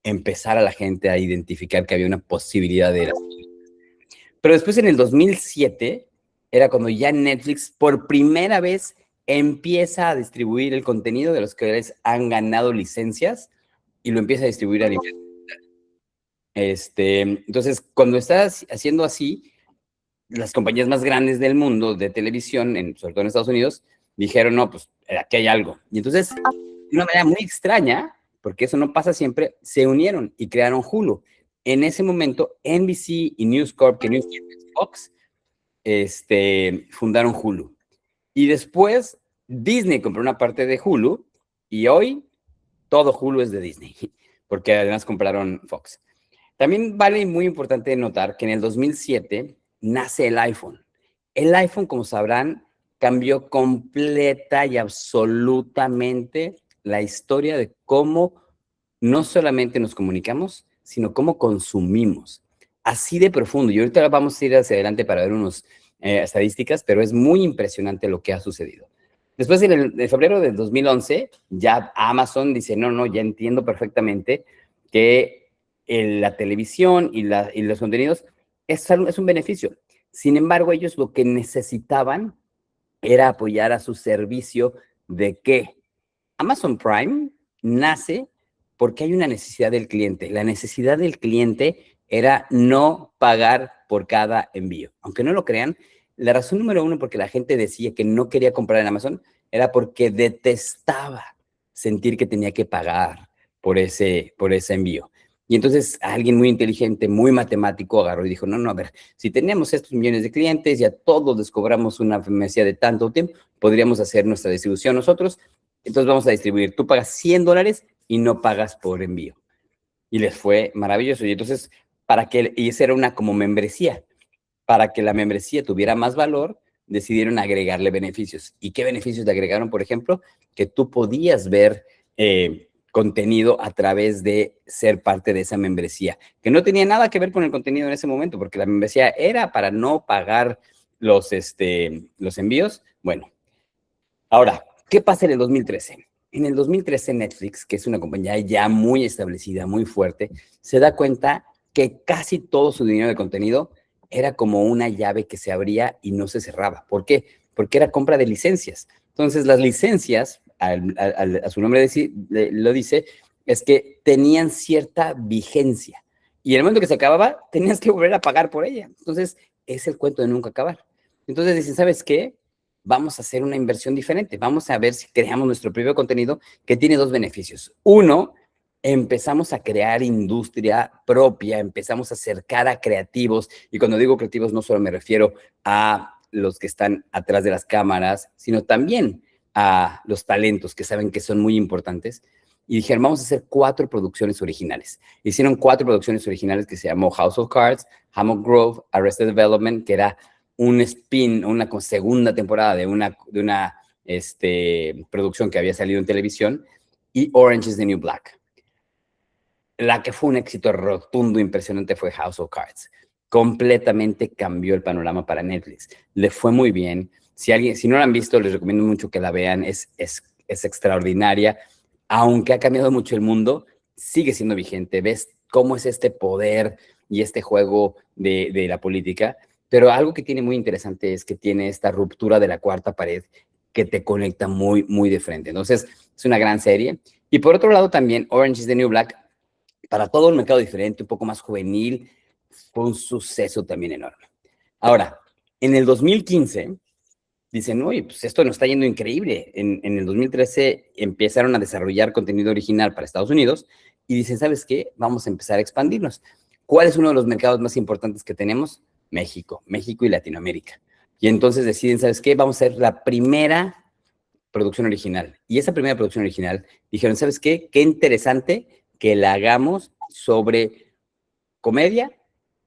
empezara la gente a identificar que había una posibilidad de las películas. Pero después, en el 2007, era cuando ya Netflix por primera vez empieza a distribuir el contenido de los que han ganado licencias y lo empieza a distribuir a nivel mundial. Entonces, cuando estás haciendo así, las compañías más grandes del mundo de televisión, sobre todo en Estados Unidos, dijeron, no, pues aquí hay algo. Y entonces, de una manera muy extraña, porque eso no pasa siempre, se unieron y crearon Hulu. En ese momento, NBC y News Corp, que News Corp es Fox, fundaron Hulu. Y después, Disney compró una parte de Hulu y hoy todo Hulu es de Disney, porque además compraron Fox. También vale muy importante notar que en el 2007 nace el iPhone. El iPhone, como sabrán, cambió completa y absolutamente la historia de cómo no solamente nos comunicamos, sino cómo consumimos. Así de profundo. Y ahorita vamos a ir hacia adelante para ver unas estadísticas, pero es muy impresionante lo que ha sucedido. Después, en febrero del 2011, ya Amazon dice, no, ya entiendo perfectamente que la televisión y los contenidos es un beneficio. Sin embargo, ellos lo que necesitaban era apoyar a su servicio de que Amazon Prime nace porque hay una necesidad del cliente. La necesidad del cliente era no pagar por cada envío. Aunque no lo crean, la razón número uno por que la gente decía que no quería comprar en Amazon era porque detestaba sentir que tenía que pagar por ese envío. Y entonces alguien muy inteligente, muy matemático, agarró y dijo, no, a ver, si tenemos estos millones de clientes y a todos les cobramos una membresía de tanto tiempo, podríamos hacer nuestra distribución nosotros, entonces vamos a distribuir. Tú pagas $100 y no pagas por envío. Y les fue maravilloso. Y entonces, y esa era una como membresía. Para que la membresía tuviera más valor, decidieron agregarle beneficios. ¿Y qué beneficios le agregaron? Por ejemplo, que tú podías ver contenido a través de ser parte de esa membresía, que no tenía nada que ver con el contenido en ese momento, porque la membresía era para no pagar los envíos. Bueno, ahora, ¿qué pasa en el 2013? En el 2013 Netflix, que es una compañía ya muy establecida, muy fuerte, se da cuenta que casi todo su dinero de contenido era como una llave que se abría y no se cerraba. ¿Por qué? Porque era compra de licencias. Entonces, las licencias, a su nombre lo dice, es que tenían cierta vigencia. Y en el momento que se acababa, tenías que volver a pagar por ella. Entonces, es el cuento de nunca acabar. Entonces dicen, ¿sabes qué? Vamos a hacer una inversión diferente. Vamos a ver si creamos nuestro propio contenido que tiene dos beneficios. Uno, empezamos a crear industria propia, empezamos a acercar a creativos. Y cuando digo creativos, no solo me refiero a los que están atrás de las cámaras, sino también a los talentos que saben que son muy importantes. Y dijeron, vamos a hacer 4 producciones originales. Hicieron 4 producciones originales que se llamó House of Cards, Hammock Grove, Arrested Development, que era un spin, una segunda temporada de una producción que había salido en televisión, y Orange is the New Black. La que fue un éxito rotundo, impresionante, fue House of Cards. Completamente cambió el panorama para Netflix. Le fue muy bien. Si no la han visto, les recomiendo mucho que la vean. Es extraordinaria. Aunque ha cambiado mucho el mundo, sigue siendo vigente. Ves cómo es este poder y este juego de la política. Pero algo que tiene muy interesante es que tiene esta ruptura de la cuarta pared que te conecta muy, muy de frente. Entonces, es una gran serie. Y por otro lado también, Orange is the New Black, para todo un mercado diferente, un poco más juvenil, fue un suceso también enorme. Ahora, en el 2015, dicen, oye, pues esto nos está yendo increíble. En el 2013 empezaron a desarrollar contenido original para Estados Unidos y dicen, ¿sabes qué? Vamos a empezar a expandirnos. ¿Cuál es uno de los mercados más importantes que tenemos? México y Latinoamérica. Y entonces deciden, ¿sabes qué? Vamos a hacer la primera producción original. Y esa primera producción original, dijeron, ¿sabes qué? Qué interesante que la hagamos sobre comedia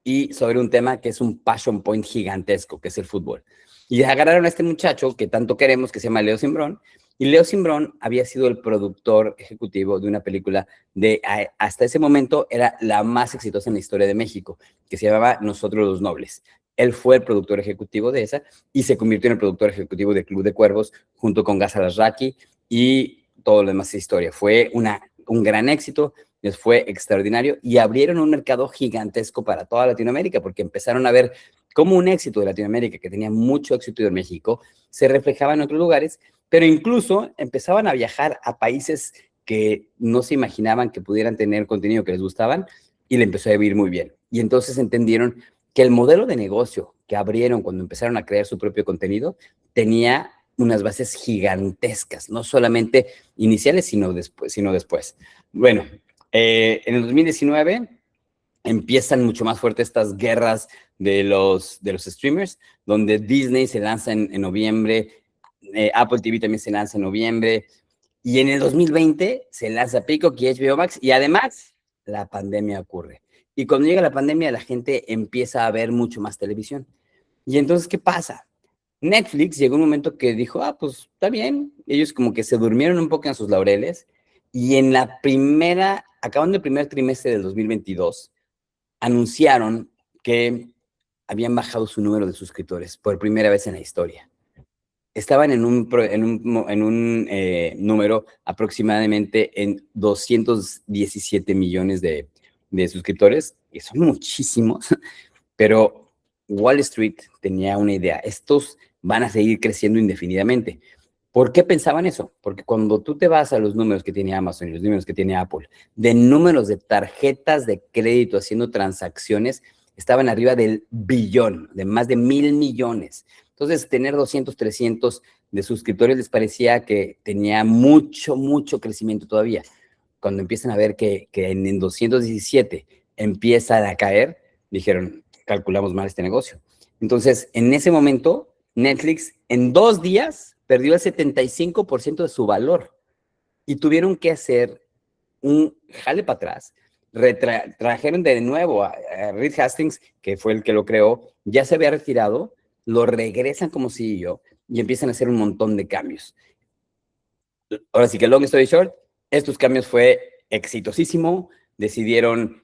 y sobre un tema que es un passion point gigantesco, que es el fútbol. Y agarraron a este muchacho que tanto queremos, que se llama Leo Simbrón, y Leo Simbrón había sido el productor ejecutivo de una película hasta ese momento era la más exitosa en la historia de México, que se llamaba Nosotros los Nobles. Él fue el productor ejecutivo de esa y se convirtió en el productor ejecutivo de Club de Cuervos junto con Gaza Lasraki y todo lo demás de historia. Fue un gran éxito, les fue extraordinario y abrieron un mercado gigantesco para toda Latinoamérica porque empezaron a ver cómo un éxito de Latinoamérica, que tenía mucho éxito en México, se reflejaba en otros lugares, pero incluso empezaban a viajar a países que no se imaginaban que pudieran tener contenido que les gustaban y le empezó a ir muy bien. Y entonces entendieron que el modelo de negocio que abrieron cuando empezaron a crear su propio contenido tenía unas bases gigantescas, no solamente iniciales, sino después. Bueno, en el 2019 empiezan mucho más fuertes estas guerras de los streamers, donde Disney se lanza en noviembre, Apple TV también se lanza en noviembre, y en el 2020 se lanza Peacock y HBO Max, y además la pandemia ocurre. Y cuando llega la pandemia, la gente empieza a ver mucho más televisión. Y entonces, ¿qué pasa? Netflix llegó un momento que dijo, pues está bien. Ellos como que se durmieron un poco en sus laureles, y acabando el primer trimestre del 2022, anunciaron que habían bajado su número de suscriptores por primera vez en la historia. Estaban en un número aproximadamente en 217 millones de suscriptores, que son muchísimos, pero Wall Street tenía una idea, estos van a seguir creciendo indefinidamente. ¿Por qué pensaban eso? Porque cuando tú te vas a los números que tiene Amazon y los números que tiene Apple, de números de tarjetas de crédito haciendo transacciones, estaban arriba del billón, de más de 1,000 millones. Entonces, tener 200, 300 de suscriptores les parecía que tenía mucho, mucho crecimiento todavía. Cuando empiezan a ver que en 217 empiezan a caer, dijeron, calculamos mal este negocio. Entonces, en ese momento, Netflix en 2 días perdió el 75% de su valor y tuvieron que hacer un jale para atrás. Trajeron de nuevo a Reed Hastings, que fue el que lo creó, ya se había retirado, lo regresan como CEO y empiezan a hacer un montón de cambios. Ahora sí que long story short, estos cambios fue exitosísimo, decidieron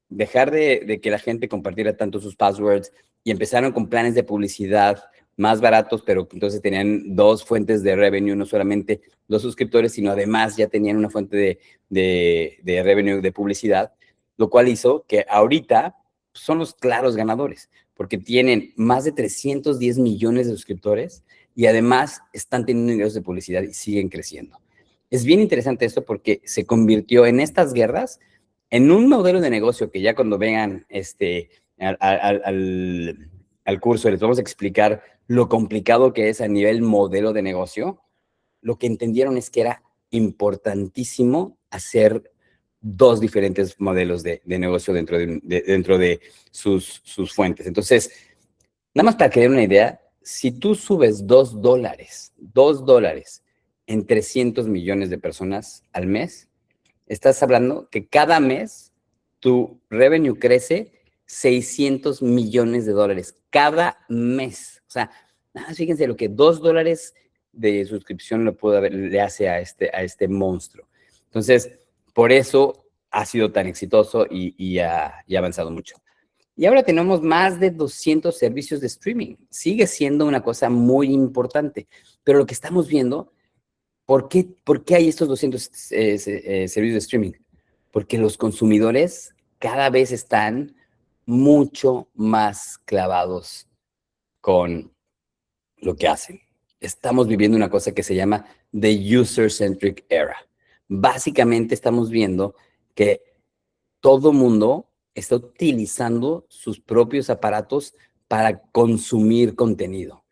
dejar de que la gente compartiera tanto sus passwords y empezaron con planes de publicidad más baratos, pero entonces tenían dos fuentes de revenue, no solamente los suscriptores, sino además ya tenían una fuente de revenue de publicidad, lo cual hizo que ahorita son los claros ganadores, porque tienen más de 310 millones de suscriptores y además están teniendo ingresos de publicidad y siguen creciendo. Es bien interesante esto porque se convirtió en estas guerras en un modelo de negocio que ya cuando vengan al curso les vamos a explicar lo complicado que es a nivel modelo de negocio. Lo que entendieron es que era importantísimo hacer dos diferentes modelos de negocio dentro de sus fuentes. Entonces, nada más para que den una idea, si tú subes $2 en 300 millones de personas al mes, estás hablando que cada mes tu revenue crece $600 millones cada mes. O sea, nada más fíjense lo que $2 de suscripción le hace a este monstruo. Entonces, por eso ha sido tan exitoso y ha avanzado mucho. Y ahora tenemos más de 200 servicios de streaming. Sigue siendo una cosa muy importante. Pero lo que estamos viendo, ¿por qué hay estos 200 servicios de streaming? Porque los consumidores cada vez están mucho más clavados con lo que hacen. Estamos viviendo una cosa que se llama the user-centric era. Básicamente estamos viendo que todo mundo está utilizando sus propios aparatos para consumir contenido.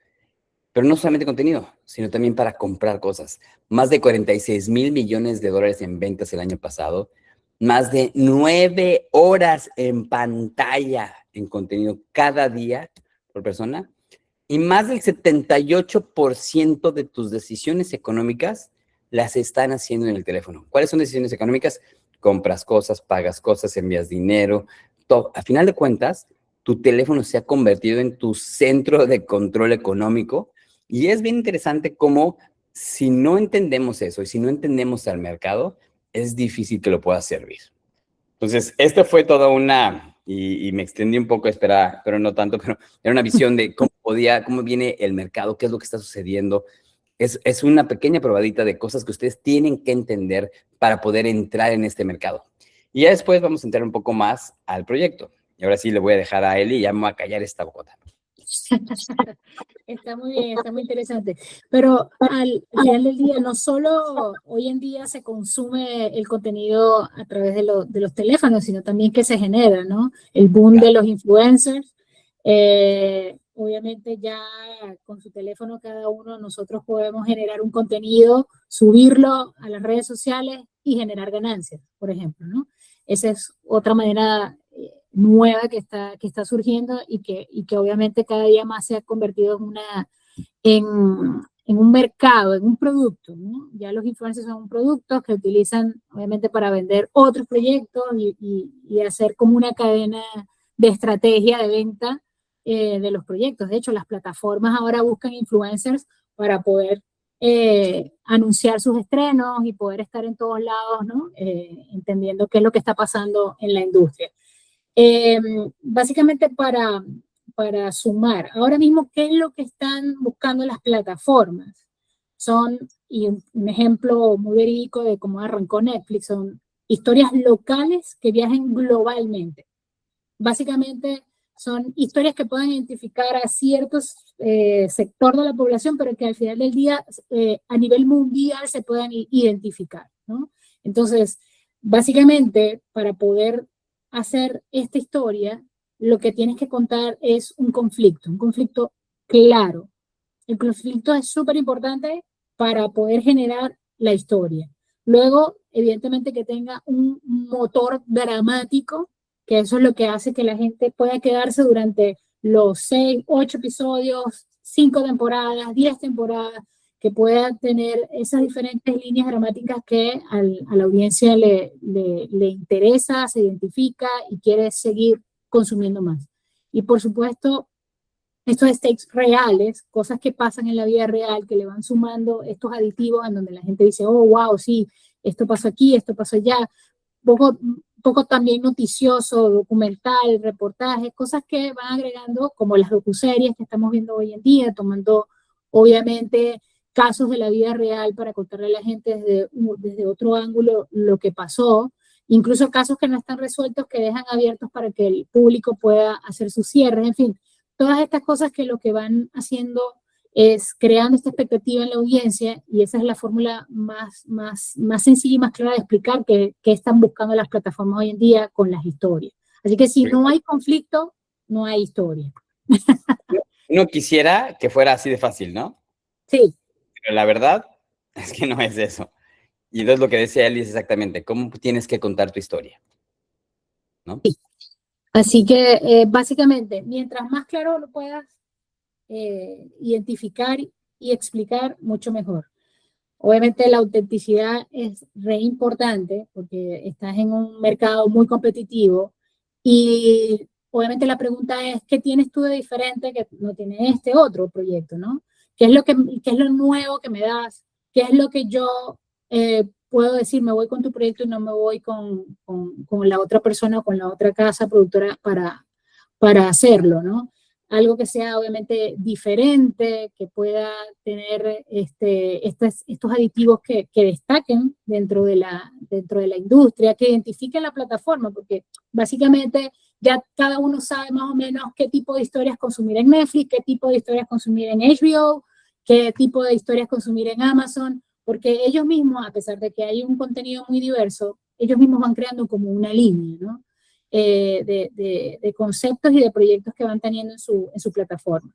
Pero no solamente contenido, sino también para comprar cosas. Más de 46 mil millones de dólares en ventas el año pasado. Más de 9 horas en pantalla en contenido cada día por persona. Y más del 78% de tus decisiones económicas las están haciendo en el teléfono. ¿Cuáles son decisiones económicas? Compras cosas, pagas cosas, envías dinero, todo. A final de cuentas, tu teléfono se ha convertido en tu centro de control económico y es bien interesante cómo si no entendemos eso y si no entendemos al mercado, es difícil que lo pueda servir. Entonces, esto fue toda una, y me extendí un poco, pero no tanto, pero era una visión de cómo viene el mercado, qué es lo que está sucediendo. Es una pequeña probadita de cosas que ustedes tienen que entender para poder entrar en este mercado. Y ya después vamos a entrar un poco más al proyecto. Y ahora sí le voy a dejar a Eli y ya me voy a callar esta bocota. Está muy bien, está muy interesante. Pero al final del día, no solo hoy en día se consume el contenido a través de los teléfonos, sino también que se genera, ¿no? El boom de los influencers. Obviamente ya con su teléfono cada uno nosotros podemos generar un contenido, subirlo a las redes sociales y generar ganancias, por ejemplo, ¿no? Esa es otra manera nueva que está surgiendo y que obviamente cada día más se ha convertido en un mercado, en un producto, ¿no? Ya los influencers son productos que utilizan obviamente para vender otros proyectos y hacer como una cadena de estrategia de venta de los proyectos. De hecho, las plataformas ahora buscan influencers para poder anunciar sus estrenos y poder estar en todos lados, ¿no? Entendiendo qué es lo que está pasando en la industria. Básicamente para sumar, ahora mismo, ¿qué es lo que están buscando las plataformas? Y un ejemplo muy verídico de cómo arrancó Netflix, son historias locales que viajen globalmente. Básicamente son historias que puedan identificar a ciertos sector de la población, pero que al final del día a nivel mundial se puedan identificar, ¿no? Entonces, básicamente, para poder hacer esta historia, lo que tienes que contar es un conflicto claro. El conflicto es súper importante para poder generar la historia. Luego, evidentemente, que tenga un motor dramático, que eso es lo que hace que la gente pueda quedarse durante los 6, 8 episodios, 5 temporadas, 10 temporadas, que pueda tener esas diferentes líneas dramáticas que a la audiencia le interesa, se identifica y quiere seguir consumiendo más. Y por supuesto, estos stakes reales, cosas que pasan en la vida real, que le van sumando estos aditivos en donde la gente dice, oh, wow, sí, esto pasó aquí, esto pasó allá. poco también noticioso, documental, reportajes, cosas que van agregando, como las docuseries que estamos viendo hoy en día, tomando obviamente casos de la vida real para contarle a la gente desde otro ángulo lo que pasó, incluso casos que no están resueltos que dejan abiertos para que el público pueda hacer sus cierres, en fin, todas estas cosas que lo que van haciendo es creando esta expectativa en la audiencia, y esa es la fórmula más sencilla y más clara de explicar qué están buscando las plataformas hoy en día con las historias. Así que si no hay conflicto, no hay historia. Uno quisiera que fuera así de fácil, ¿no? Sí. Pero la verdad es que no es eso. Y entonces lo que decía él es exactamente, ¿cómo tienes que contar tu historia? ¿No? Sí. Así que básicamente, mientras más claro lo puedas identificar y explicar, mucho mejor. Obviamente la autenticidad es re importante porque estás en un mercado muy competitivo y obviamente la pregunta es, ¿qué tienes tú de diferente que no tiene este otro proyecto, ¿no? ¿Qué es lo nuevo que me das? ¿Qué es lo que yo puedo decir, me voy con tu proyecto y no me voy con la otra persona o con la otra casa productora para hacerlo, ¿no? Algo que sea obviamente diferente, que pueda tener estos aditivos que destaquen dentro de la industria, que identifiquen la plataforma, porque básicamente ya cada uno sabe más o menos qué tipo de historias consumir en Netflix, qué tipo de historias consumir en HBO, qué tipo de historias consumir en Amazon, porque ellos mismos, a pesar de que hay un contenido muy diverso, ellos mismos van creando como una línea, ¿no? De conceptos y de proyectos que van teniendo en su plataforma.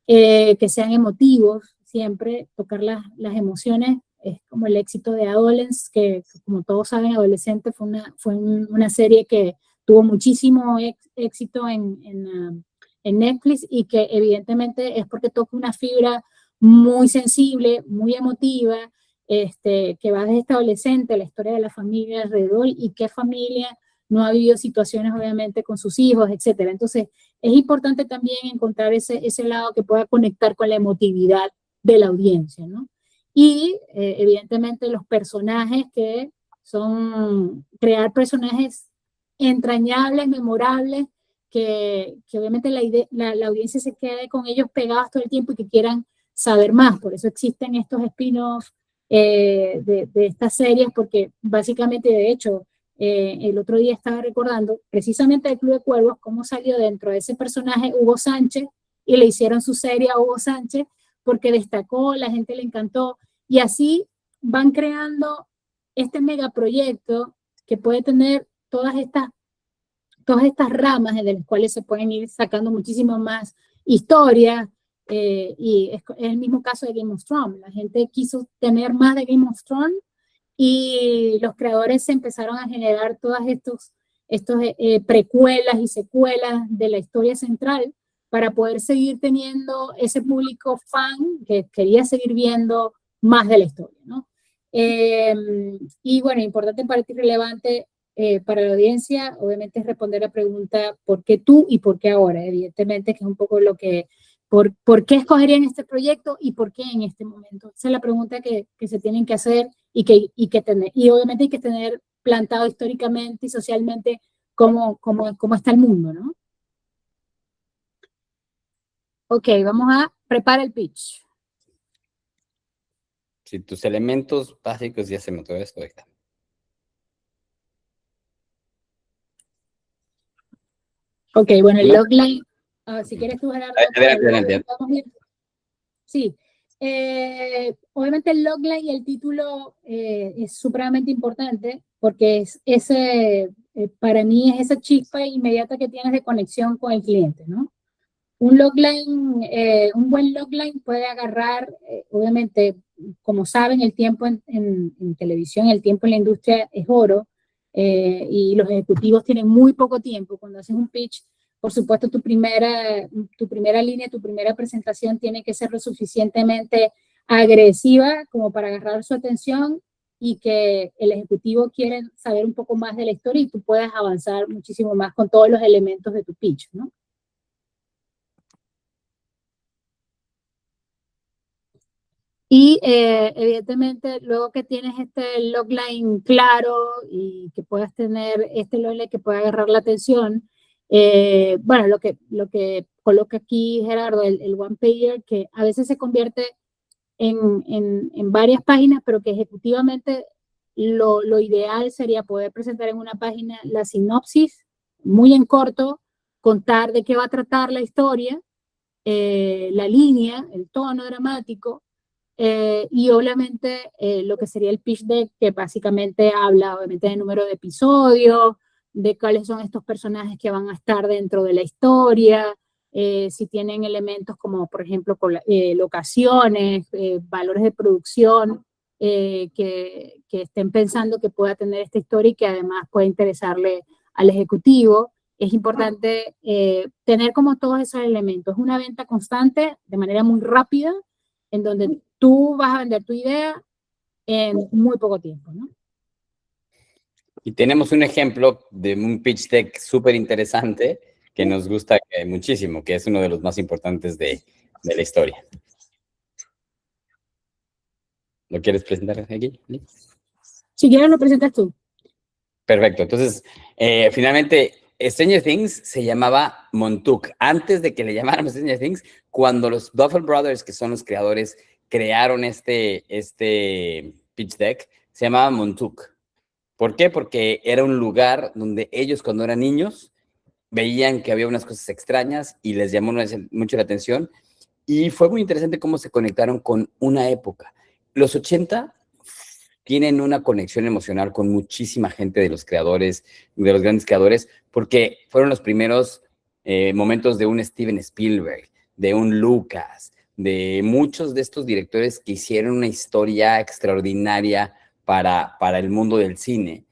Que sean emotivos, siempre tocar las emociones, es como el éxito de Adolescence, que como todos saben, Adolescente fue una serie que tuvo muchísimo éxito en Netflix y que evidentemente es porque toca una fibra muy sensible, muy emotiva, que va desde este adolescente, la historia de la familia alrededor y qué familia no ha vivido situaciones obviamente con sus hijos, etcétera. Entonces, es importante también encontrar ese lado que pueda conectar con la emotividad de la audiencia, ¿no? Y evidentemente los personajes que son, crear personajes entrañables, memorables, que obviamente la audiencia se quede con ellos pegados todo el tiempo y que quieran saber más. Por eso existen estos spin-offs de estas series, porque básicamente, de hecho, el otro día estaba recordando precisamente el Club de Cuervos, cómo salió dentro de ese personaje Hugo Sánchez y le hicieron su serie a Hugo Sánchez porque destacó, la gente le encantó y así van creando este megaproyecto que puede tener todas estas ramas de las cuales se pueden ir sacando muchísimo más historias. Y es el mismo caso de Game of Thrones. La gente quiso tener más de Game of Thrones y los creadores se empezaron a generar todas estos precuelas y secuelas de la historia central para poder seguir teniendo ese público fan que quería seguir viendo más de la historia, ¿no? Y bueno, importante para ti, relevante para la audiencia, obviamente es responder la pregunta ¿por qué tú y por qué ahora? Evidentemente que es un poco lo que ¿por qué escogerían este proyecto y por qué en este momento? Esa es la pregunta que se tienen que hacer y que tener. Y obviamente hay que tener plantado históricamente y socialmente cómo está el mundo, ¿no? Ok, vamos a preparar el pitch. Si tus elementos básicos ya se me todo esto, ahí está. Ok, bueno, el logline, si quieres tú, Gerardo. Adelante. Sí, obviamente el logline y el título es supremamente importante porque para mí es esa chispa inmediata que tienes de conexión con el cliente, ¿no? Un logline, un buen logline puede agarrar, obviamente, como saben, el tiempo en televisión, el tiempo en la industria es oro, y los ejecutivos tienen muy poco tiempo. Cuando haces un pitch, por supuesto, tu primera línea, tu primera presentación tiene que ser lo suficientemente agresiva como para agarrar su atención y que el ejecutivo quiera saber un poco más de la historia y tú puedas avanzar muchísimo más con todos los elementos de tu pitch, ¿no? Y evidentemente, luego que tienes este logline claro y que puedas tener este logline que pueda agarrar la atención, bueno, lo que coloca aquí Gerardo, el one pager, que a veces se convierte en varias páginas, pero que ejecutivamente lo ideal sería poder presentar en una página la sinopsis, muy en corto, contar de qué va a tratar la historia, la línea, el tono dramático, y obviamente lo que sería el pitch deck, que básicamente habla obviamente del número de episodios, de cuáles son estos personajes que van a estar dentro de la historia, si tienen elementos como por ejemplo locaciones, valores de producción, que estén pensando que pueda tener esta historia y que además pueda interesarle al ejecutivo. Es importante tener como todos esos elementos. Es una venta constante de manera muy rápida, en donde tú vas a vender tu idea en muy poco tiempo, ¿no? Y tenemos un ejemplo de un pitch deck súper interesante que nos gusta muchísimo, que es uno de los más importantes de la historia. ¿Lo quieres presentar aquí? Si quieres lo presentas tú. Perfecto. Entonces, finalmente, Stranger Things se llamaba Montauk. Antes de que le llamaran Stranger Things, cuando los Duffer Brothers, que son los creadores, crearon este pitch deck, se llamaba Montauk. ¿Por qué? Porque era un lugar donde ellos, cuando eran niños, veían que había unas cosas extrañas y les llamó mucho la atención. Y fue muy interesante cómo se conectaron con una época. Los 80 tienen una conexión emocional con muchísima gente de los creadores, de los grandes creadores, porque fueron los primeros momentos de un Steven Spielberg, de un Lucas, de muchos de estos directores que hicieron una historia extraordinaria para el mundo del cine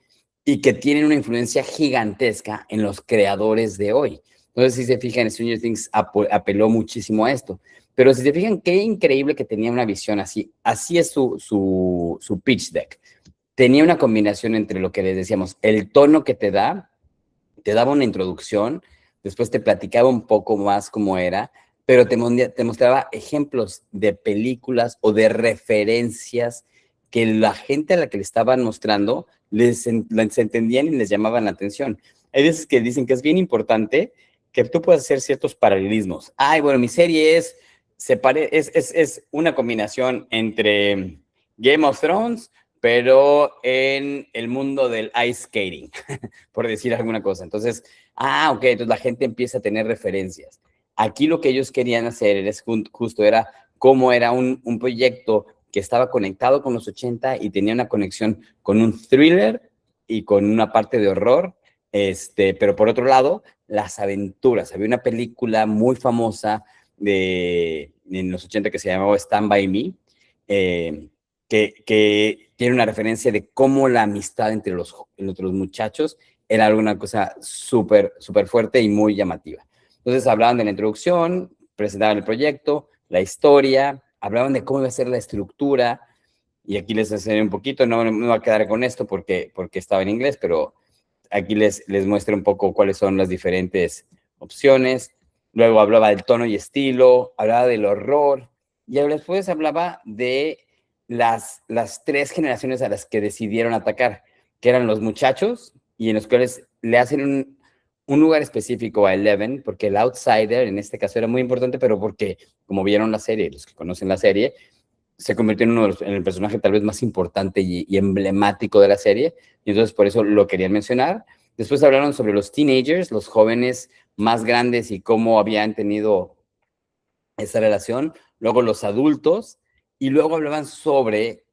y que tienen una influencia gigantesca en los creadores de hoy. Entonces, si se fijan, Stranger Things apeló muchísimo a esto. Pero si se fijan, qué increíble que tenía una visión así. Así es su pitch deck. Tenía una combinación entre lo que les decíamos, el tono que te daba una introducción, después te platicaba un poco más cómo era, pero te mostraba ejemplos de películas o de referencias que la gente a la que le estaban mostrando les entendían y les llamaban la atención. Hay veces que dicen que es bien importante que tú puedas hacer ciertos paralelismos. Ay, bueno, mi serie es una combinación entre Game of Thrones, pero en el mundo del ice skating, por decir alguna cosa. Entonces, ok, entonces la gente empieza a tener referencias. Aquí lo que ellos querían hacer justo era cómo era un proyecto que estaba conectado con los 80 y tenía una conexión con un thriller y con una parte de horror, pero por otro lado, las aventuras. Había una película muy famosa en los 80 que se llamaba Stand By Me, que tiene una referencia de cómo la amistad entre los muchachos era alguna cosa súper fuerte y muy llamativa. Entonces hablaban de la introducción, presentaban el proyecto, la historia, hablaban de cómo iba a ser la estructura, y aquí les enseñé un poquito, no me voy a quedar con esto porque estaba en inglés, pero aquí les muestro un poco cuáles son las diferentes opciones. Luego hablaba del tono y estilo, hablaba del horror, y después hablaba de las 3 generaciones a las que decidieron atacar, que eran los muchachos, y en los cuales le hacen un lugar específico a Eleven, porque el outsider en este caso era muy importante, pero porque, como vieron la serie, los que conocen la serie, se convirtió en el personaje tal vez más importante y emblemático de la serie, y entonces por eso lo querían mencionar. Después hablaron sobre los teenagers, los jóvenes más grandes y cómo habían tenido esa relación, luego los adultos, y luego hablaban sobre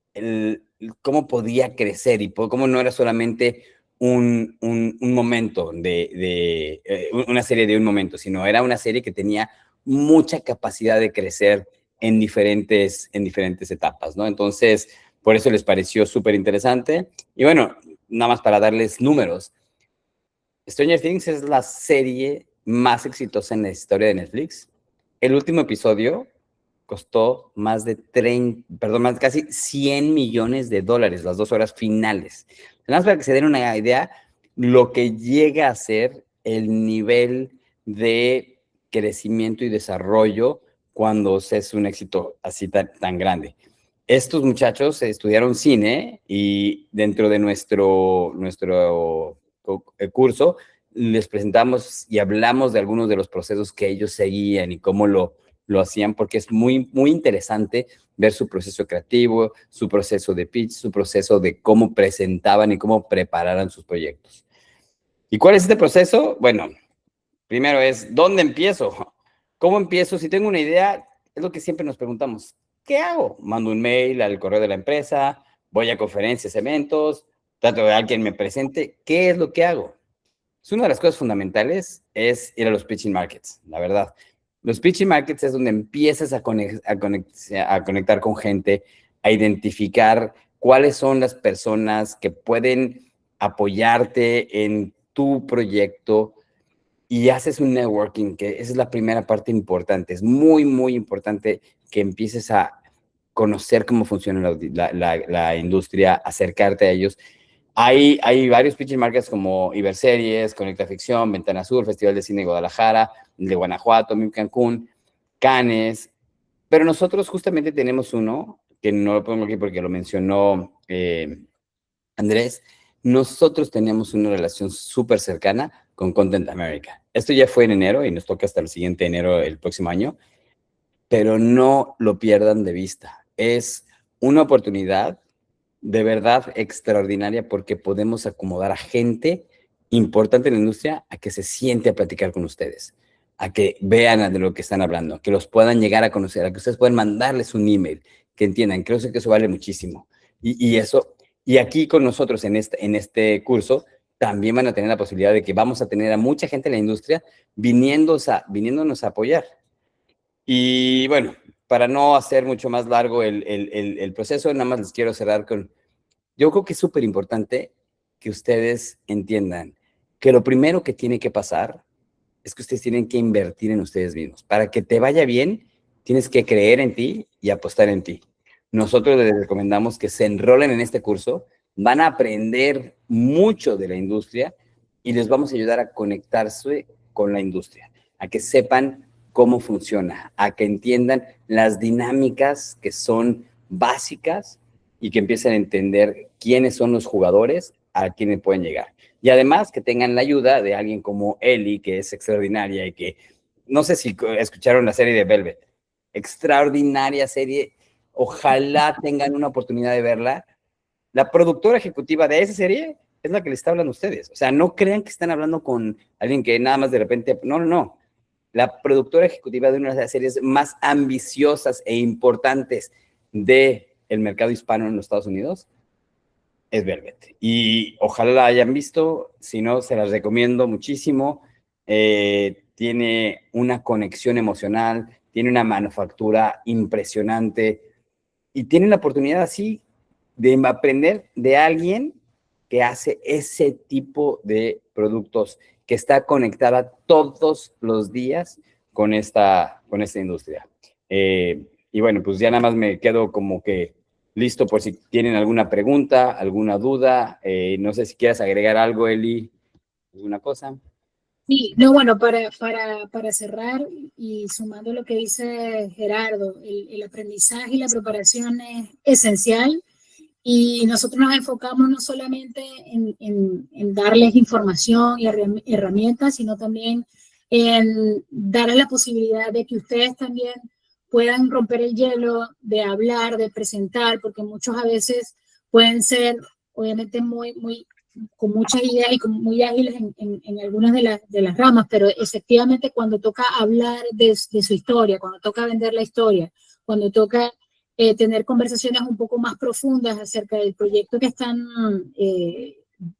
cómo podía crecer y cómo no era solamente un momento una serie de un momento, sino era una serie que tenía mucha capacidad de crecer en diferentes etapas, ¿no? Entonces, por eso les pareció súper interesante. Y bueno, nada más para darles números. Stranger Things es la serie más exitosa en la historia de Netflix. El último episodio costó casi $100 millones, las 2 horas finales. Nada más para que se den una idea lo que llega a ser el nivel de crecimiento y desarrollo cuando es un éxito así tan grande. estos muchachos estudiaron cine y dentro de nuestro curso les presentamos y hablamos de algunos de los procesos que ellos seguían y cómo lo hacían, porque es muy, muy interesante ver su proceso creativo, su proceso de pitch, su proceso de cómo presentaban y cómo prepararan sus proyectos. ¿Y cuál es este proceso? Bueno, primero es, ¿dónde empiezo? ¿Cómo empiezo? Si tengo una idea, es lo que siempre nos preguntamos. ¿Qué hago? Mando un mail al correo de la empresa, voy a conferencias, eventos, trato de alguien me presente. ¿Qué es lo que hago? Pues una de las cosas fundamentales es ir a los pitching markets, la verdad. Los pitching markets es donde empiezas a conectar con gente, a identificar cuáles son las personas que pueden apoyarte en tu proyecto y haces un networking, que esa es la primera parte importante. Es muy, muy importante que empieces a conocer cómo funciona la industria, acercarte a ellos. Hay varios pitching markets como Iberseries, Conecta Ficción, Ventana Sur, Festival de Cine de Guadalajara, de Guanajuato, MIM Cancún, Cannes, pero nosotros justamente tenemos uno, que no lo pongo aquí porque lo mencionó Andrés. Nosotros tenemos una relación súper cercana con Content America. Esto ya fue en enero y nos toca hasta el siguiente enero el próximo año, pero no lo pierdan de vista. Es una oportunidad de verdad extraordinaria porque podemos acomodar a gente importante en la industria a que se siente a platicar con ustedes, a que vean de lo que están hablando, que los puedan llegar a conocer, a que ustedes puedan mandarles un email, que entiendan. Creo que eso vale muchísimo. Y aquí con nosotros en este curso también van a tener la posibilidad de que vamos a tener a mucha gente en la industria viniéndonos a apoyar. Y bueno, para no hacer mucho más largo el proceso, nada más les quiero cerrar con, yo creo que es súper importante que ustedes entiendan que lo primero que tiene que pasar es que ustedes tienen que invertir en ustedes mismos. Para que te vaya bien, tienes que creer en ti y apostar en ti. Nosotros les recomendamos que se enrolen en este curso, van a aprender mucho de la industria y les vamos a ayudar a conectarse con la industria, a que sepan cómo funciona, a que entiendan las dinámicas que son básicas y que empiecen a entender quiénes son los jugadores a quienes pueden llegar. Y además que tengan la ayuda de alguien como Eli, que es extraordinaria y que, no sé si escucharon la serie de Velvet, extraordinaria serie, ojalá tengan una oportunidad de verla. La productora ejecutiva de esa serie es la que les está hablando a ustedes. O sea, no crean que están hablando con alguien que nada más de repente, no. La productora ejecutiva de una de las series más ambiciosas e importantes del mercado hispano en los Estados Unidos es Velvet. Y ojalá la hayan visto, si no, se las recomiendo muchísimo. Tiene una conexión emocional, tiene una manufactura impresionante y tienen la oportunidad así de aprender de alguien que hace ese tipo de productos, que está conectada todos los días con esta industria. Y bueno, pues ya nada más me quedo como que listo por si tienen alguna pregunta, alguna duda. No sé si quieres agregar algo, Eli, alguna cosa. Sí, no, bueno, para cerrar y sumando lo que dice Gerardo, el aprendizaje y la preparación es esencial y nosotros nos enfocamos no solamente en darles información y herramientas, sino también en darles la posibilidad de que ustedes también puedan romper el hielo, de hablar, de presentar, porque muchos a veces pueden ser obviamente con muchas ideas y muy ágiles en algunas de las ramas, pero efectivamente cuando toca hablar de su historia, cuando toca vender la historia, cuando toca tener conversaciones un poco más profundas acerca del proyecto que están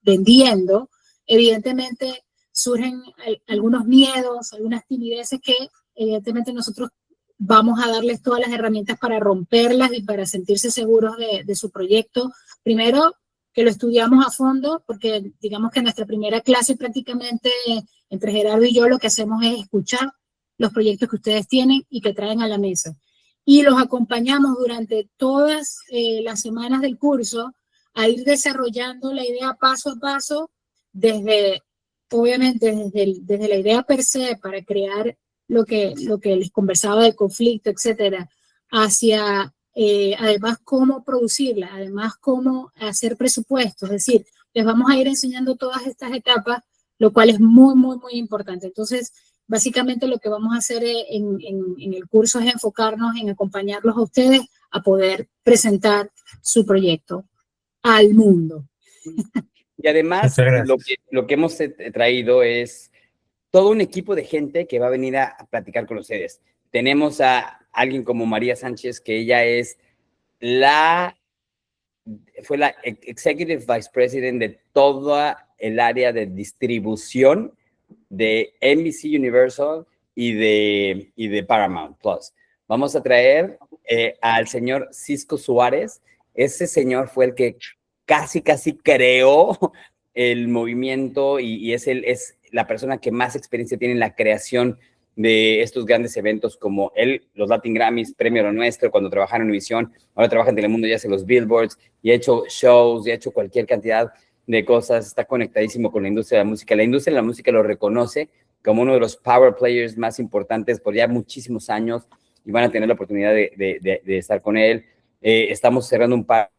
vendiendo, evidentemente surgen algunos miedos, algunas timideces que evidentemente nosotros vamos a darles todas las herramientas para romperlas y para sentirse seguros de su proyecto. Primero, que lo estudiamos a fondo, porque digamos que en nuestra primera clase prácticamente entre Gerardo y yo lo que hacemos es escuchar los proyectos que ustedes tienen y que traen a la mesa. Y los acompañamos durante todas las semanas del curso a ir desarrollando la idea paso a paso, obviamente desde la idea per se para crear lo que les conversaba del conflicto, etcétera, hacia además cómo producirla, además cómo hacer presupuestos, es decir, les vamos a ir enseñando todas estas etapas, lo cual es muy, muy, muy importante. Entonces, básicamente lo que vamos a hacer en el curso es enfocarnos en acompañarlos a ustedes a poder presentar su proyecto al mundo. Y además, Muchas gracias. lo que hemos traído es todo un equipo de gente que va a venir a platicar con ustedes. Tenemos a alguien como María Sánchez, que ella es fue la Executive Vice President de toda el área de distribución de NBC Universal y de Paramount Plus. Vamos a traer al señor Cisco Suárez. Ese señor fue el que casi creó el movimiento y es la persona que más experiencia tiene en la creación de estos grandes eventos como los Latin Grammys, Premio Lo Nuestro, cuando trabajaba en Univision, ahora trabaja en Telemundo y hace los Billboards, y ha hecho shows, y ha hecho cualquier cantidad de cosas, está conectadísimo con la industria de la música. La industria de la música lo reconoce como uno de los power players más importantes por ya muchísimos años, y van a tener la oportunidad de estar con él. Estamos cerrando un par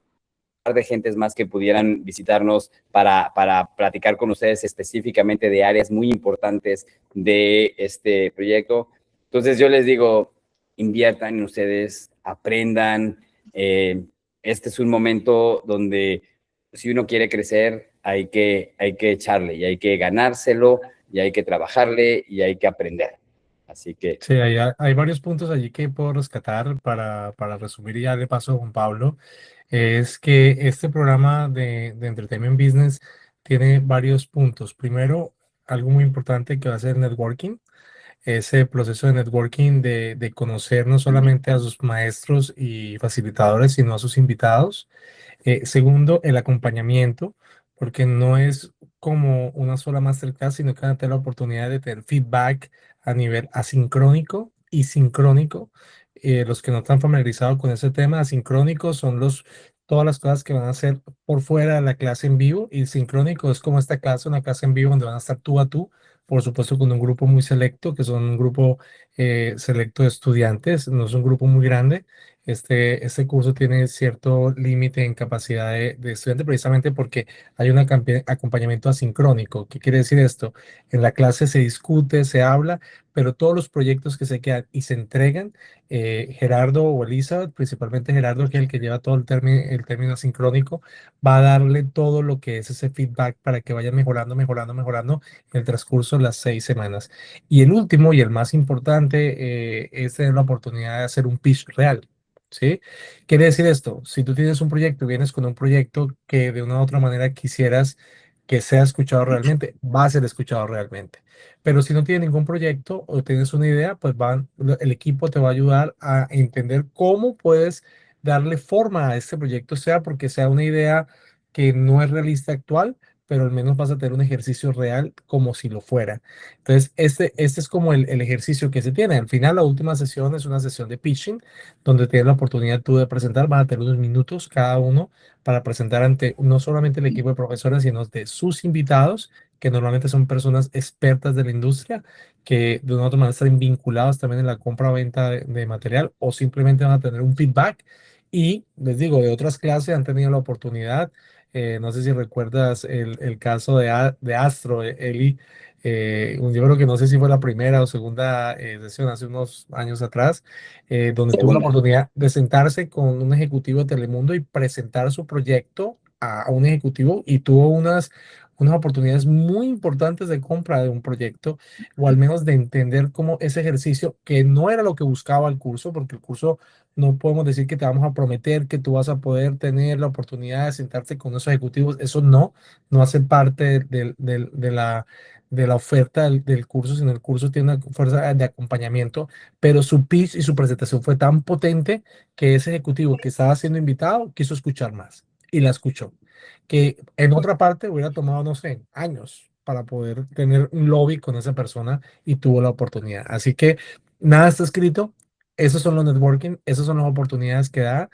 de gentes más que pudieran visitarnos para platicar con ustedes específicamente de áreas muy importantes de este proyecto. Entonces yo les digo, inviertan en ustedes, aprendan. Este es un momento donde si uno quiere crecer, hay que echarle y hay que ganárselo y hay que trabajarle y hay que aprender. Así que... Sí, hay varios puntos allí que puedo rescatar para resumir y ya de paso a Juan Pablo. Es que este programa de Entertainment Business tiene varios puntos. Primero, algo muy importante que va a ser networking. Ese proceso de networking de conocer no solamente a sus maestros y facilitadores, sino a sus invitados. Segundo, el acompañamiento, porque no es como una sola masterclass, sino que van a tener la oportunidad de tener feedback a nivel asincrónico y sincrónico. Los que no están familiarizados con ese tema, asincrónico son todas las cosas que van a hacer por fuera de la clase en vivo, y sincrónico es como esta clase, una clase en vivo donde van a estar tú a tú, por supuesto con un grupo muy selecto, que son un grupo selecto de estudiantes, no es un grupo muy grande. Este curso tiene cierto límite en capacidad de estudiante precisamente porque hay un acompañamiento asincrónico. ¿Qué quiere decir esto? En la clase se discute, se habla, pero todos los proyectos que se quedan y se entregan, Gerardo o Elizabeth, principalmente Gerardo, que es el que lleva todo el término asincrónico, va a darle todo lo que es ese feedback para que vaya mejorando en el transcurso de las 6 semanas. Y el último y el más importante es tener la oportunidad de hacer un pitch real. ¿Sí? Quiere decir esto, si tú tienes un proyecto, vienes con un proyecto que de una u otra manera quisieras que sea escuchado realmente, va a ser escuchado realmente. Pero si no tienes ningún proyecto o tienes una idea, pues el equipo te va a ayudar a entender cómo puedes darle forma a este proyecto, sea porque sea una idea que no es realista actual, pero al menos vas a tener un ejercicio real como si lo fuera. Entonces, este es como el ejercicio que se tiene. Al final, la última sesión es una sesión de pitching, donde tienes la oportunidad tú de presentar, van a tener unos minutos cada uno para presentar ante no solamente el equipo de profesores, sino de sus invitados, que normalmente son personas expertas de la industria, que de una u otra manera están vinculados también en la compra o venta de material, o simplemente van a tener un feedback. Y les digo, de otras clases han tenido la oportunidad, no sé si recuerdas el caso de Astro, Eli, yo creo que no sé si fue la primera o segunda sesión hace unos años atrás, donde tuvo la Segunda. oportunidad de sentarse con un ejecutivo de Telemundo y presentar su proyecto a un ejecutivo, y tuvo unas oportunidades muy importantes de compra de un proyecto, o al menos de entender cómo ese ejercicio, que no era lo que buscaba el curso, porque el curso no podemos decir que te vamos a prometer que tú vas a poder tener la oportunidad de sentarte con esos ejecutivos, eso no hace parte de la oferta del curso, sino el curso tiene una fuerza de acompañamiento, pero su pitch y su presentación fue tan potente que ese ejecutivo que estaba siendo invitado quiso escuchar más y la escuchó, que en otra parte hubiera tomado, no sé, años para poder tener un lobby con esa persona, y tuvo la oportunidad. Así que nada está escrito. Esos son los networking, esas son las oportunidades que da.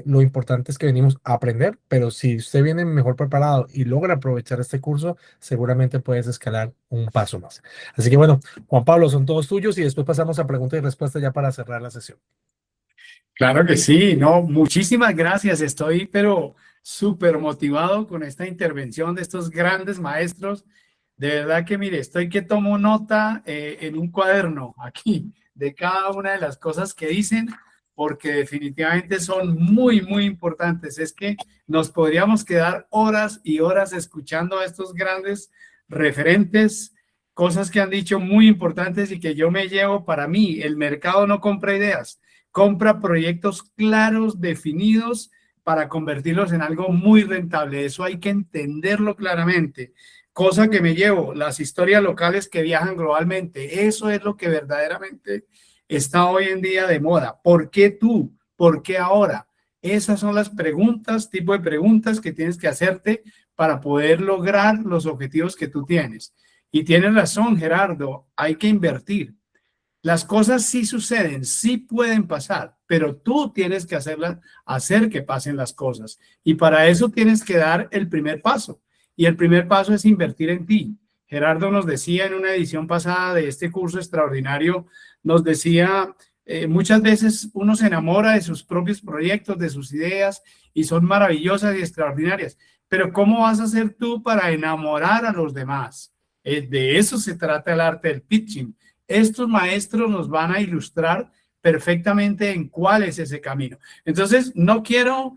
Lo importante es que venimos a aprender, pero si usted viene mejor preparado y logra aprovechar este curso, seguramente puedes escalar un paso más. Así que bueno, Juan Pablo, son todos tuyos, y después pasamos a preguntas y respuestas ya para cerrar la sesión. Claro que sí, no, muchísimas gracias. Estoy, pero súper motivado con esta intervención de estos grandes maestros. De verdad que, mire, estoy que tomo nota en un cuaderno aquí de cada una de las cosas que dicen, porque definitivamente son muy, muy importantes. Es que nos podríamos quedar horas y horas escuchando a estos grandes referentes, cosas que han dicho muy importantes y que yo me llevo para mí. El mercado no compra ideas, compra proyectos claros, definidos, para convertirlos en algo muy rentable. Eso hay que entenderlo claramente. Cosa que me llevo, las historias locales que viajan globalmente. Eso es lo que verdaderamente está hoy en día de moda. ¿Por qué tú? ¿Por qué ahora? Esas son las preguntas, tipo de preguntas que tienes que hacerte para poder lograr los objetivos que tú tienes. Y tienes razón, Gerardo, hay que invertir. Las cosas sí suceden, sí pueden pasar, pero tú tienes que hacer que pasen las cosas. Y para eso tienes que dar el primer paso. Y el primer paso es invertir en ti. Gerardo nos decía en una edición pasada de este curso extraordinario, nos decía, muchas veces uno se enamora de sus propios proyectos, de sus ideas, y son maravillosas y extraordinarias. Pero ¿cómo vas a hacer tú para enamorar a los demás? De eso se trata el arte del pitching. Estos maestros nos van a ilustrar perfectamente en cuál es ese camino. Entonces, no quiero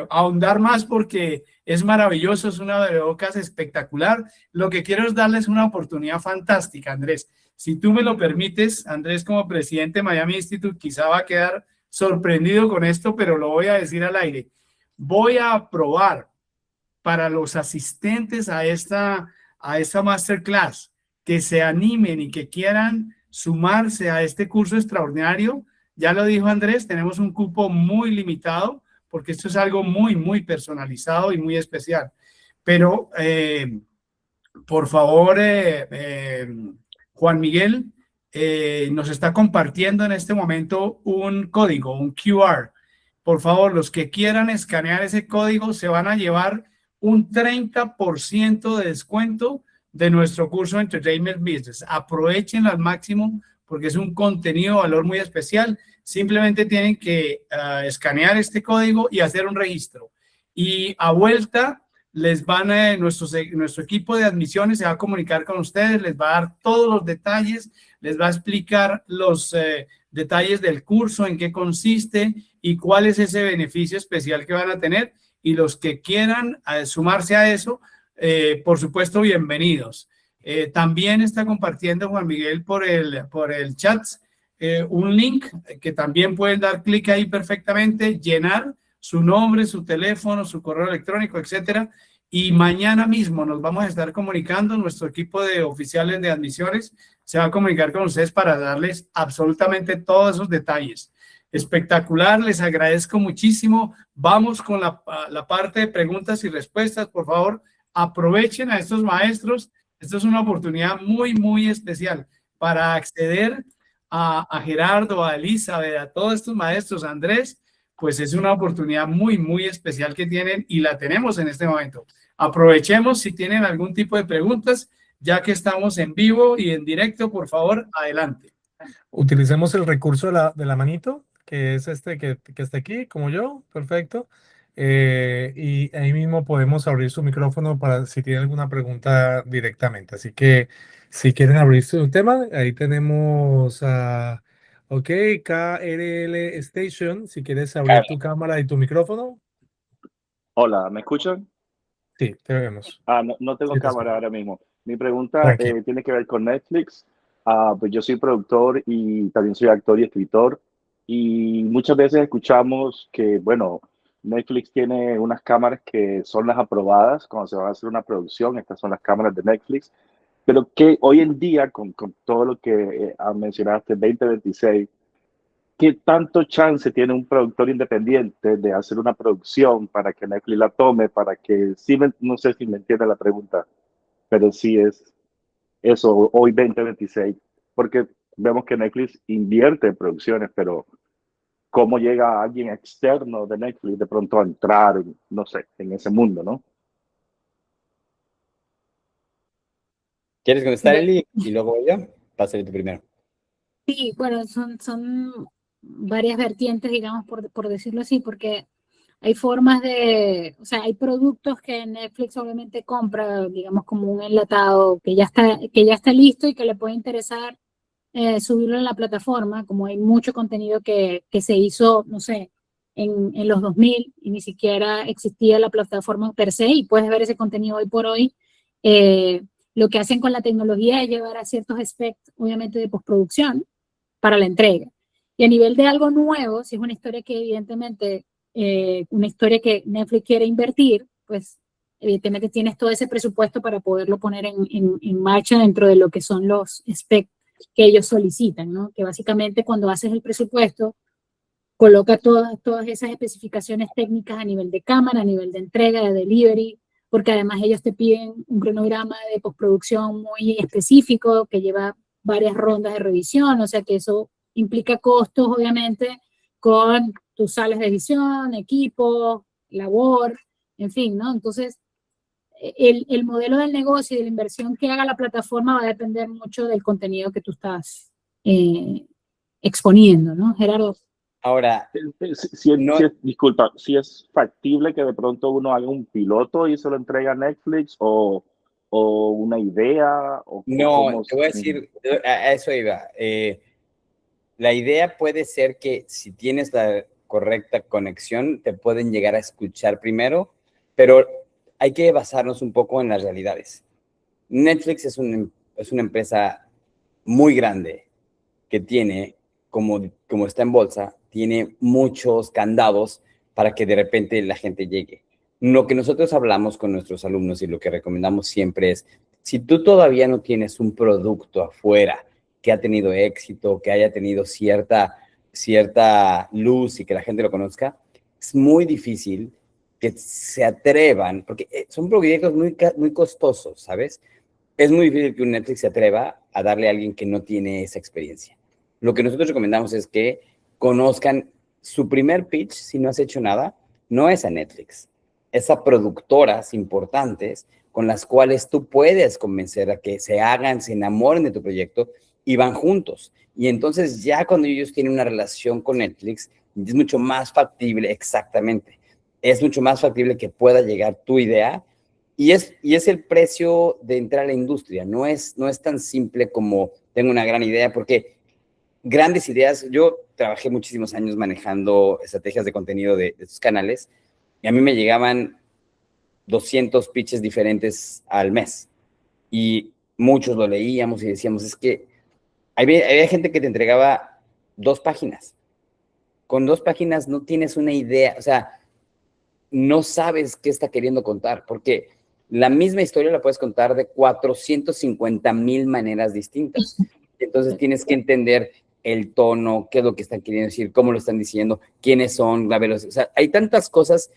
ahondar más porque es maravilloso, es una de bocas espectacular. Lo que quiero es darles una oportunidad fantástica, Andrés. Si tú me lo permites, Andrés, como presidente de Miami Institute, quizá va a quedar sorprendido con esto, pero lo voy a decir al aire. Voy a aprobar para los asistentes a esta masterclass que se animen y que quieran sumarse a este curso extraordinario. Ya lo dijo Andrés, tenemos un cupo muy limitado porque esto es algo muy, muy personalizado y muy especial. Pero, por favor, Juan Miguel nos está compartiendo en este momento un código, un QR. Por favor, los que quieran escanear ese código se van a llevar un 30% de descuento de nuestro curso Entertainment Business. Aprovechenlo al máximo porque es un contenido de valor muy especial. Simplemente tienen que escanear este código y hacer un registro. Y a vuelta les van nuestro equipo de admisiones se va a comunicar con ustedes, les va a dar todos los detalles, les va a explicar los detalles del curso, en qué consiste y cuál es ese beneficio especial que van a tener. Y los que quieran sumarse a eso, por supuesto, bienvenidos. También está compartiendo Juan Miguel por el chat un link que también pueden dar clic ahí perfectamente, llenar su nombre, su teléfono, su correo electrónico, etcétera. Y mañana mismo nos vamos a estar comunicando, nuestro equipo de oficiales de admisiones se va a comunicar con ustedes para darles absolutamente todos esos detalles. Espectacular, les agradezco muchísimo. Vamos con la parte de preguntas y respuestas. Por favor, aprovechen a estos maestros. Esto es una oportunidad muy, muy especial para acceder a Gerardo, a Elizabeth, a todos estos maestros, Andrés, pues es una oportunidad muy, muy especial que tienen y la tenemos en este momento. Aprovechemos si tienen algún tipo de preguntas, ya que estamos en vivo y en directo, por favor, adelante. Utilicemos el recurso de la manito, que es este que está aquí, como yo, perfecto. Y ahí mismo podemos abrir su micrófono para si tienen alguna pregunta directamente. Así que si quieren abrir su tema, ahí tenemos a, ok, KRL Station, si quieres abrir tu cámara y tu micrófono. Hola, ¿me escuchan? Sí, te vemos. No tengo Sí, te cámara escucho. ahora mismo. Mi pregunta Tranquilo. tiene que ver con Netflix. Pues yo soy productor y también soy actor y escritor. Y muchas veces escuchamos que, bueno, Netflix tiene unas cámaras que son las aprobadas cuando se va a hacer una producción. Estas son las cámaras de Netflix. Pero que hoy en día, con todo lo que mencionaste, 2026, ¿qué tanto chance tiene un productor independiente de hacer una producción para que Netflix la tome, para que, no sé si me entiende la pregunta, pero sí es eso, hoy 2026, porque vemos que Netflix invierte en producciones, pero ¿cómo llega alguien externo de Netflix de pronto a entrar, no sé, en ese mundo, ¿no? ¿Quieres contestar, Eli? Y luego voy yo. Pásale tú primero. Sí, bueno, son varias vertientes, digamos, por decirlo así, porque hay formas de, o sea, hay productos que Netflix obviamente compra, digamos, como un enlatado que ya está listo y que le puede interesar subirlo en la plataforma, como hay mucho contenido que se hizo, no sé, en los 2000 y ni siquiera existía la plataforma per se y puedes ver ese contenido hoy por hoy. eh, lo que hacen con la tecnología es llevar a ciertos aspectos, obviamente, de postproducción para la entrega. Y a nivel de algo nuevo, si es una historia que evidentemente, una historia que Netflix quiere invertir, pues evidentemente tienes todo ese presupuesto para poderlo poner en marcha dentro de lo que son los specs que ellos solicitan, ¿no? Que básicamente cuando haces el presupuesto, coloca todas esas especificaciones técnicas a nivel de cámara, a nivel de entrega, de delivery, porque además ellos te piden un cronograma de postproducción muy específico que lleva varias rondas de revisión, o sea que eso implica costos, obviamente, con tus salas de edición, equipo, labor, en fin, ¿no? Entonces, el modelo del negocio y de la inversión que haga la plataforma va a depender mucho del contenido que tú estás exponiendo, ¿no, Gerardo? Ahora, no, Disculpa, si es factible que de pronto uno haga un piloto y se lo entregue a Netflix o una idea o no, cómo. te voy a decir, a eso iba. La idea puede ser que si tienes la correcta conexión, te pueden llegar a escuchar primero, pero hay que basarnos un poco en las realidades. Netflix es una empresa muy grande que tiene, como está en bolsa, tiene muchos candados para que de repente la gente llegue. Lo que nosotros hablamos con nuestros alumnos y lo que recomendamos siempre es, si tú todavía no tienes un producto afuera que ha tenido éxito, que haya tenido cierta luz y que la gente lo conozca, es muy difícil que se atrevan, porque son proyectos muy costosos, ¿sabes? Es muy difícil que un Netflix se atreva a darle a alguien que no tiene esa experiencia. Lo que nosotros recomendamos es que conozcan su primer pitch, si no has hecho nada, no es a Netflix, es a productoras importantes con las cuales tú puedes convencer a que se hagan, se enamoren de tu proyecto y van juntos. Y entonces ya cuando ellos tienen una relación con Netflix, es mucho más factible, exactamente, es mucho más factible que pueda llegar tu idea y es el precio de entrar a la industria. No es tan simple como tengo una gran idea, porque grandes ideas, yo trabajé muchísimos años manejando estrategias de contenido de estos canales y a mí me llegaban 200 pitches diferentes al mes y muchos lo leíamos y decíamos, es que había gente que te entregaba 2 páginas. Con 2 páginas no tienes una idea, o sea, no sabes qué está queriendo contar, porque la misma historia la puedes contar de 450,000 maneras distintas. Entonces tienes que entender el tono, qué es lo que están queriendo decir, cómo lo están diciendo, quiénes son, la velocidad. O sea, hay tantas cosas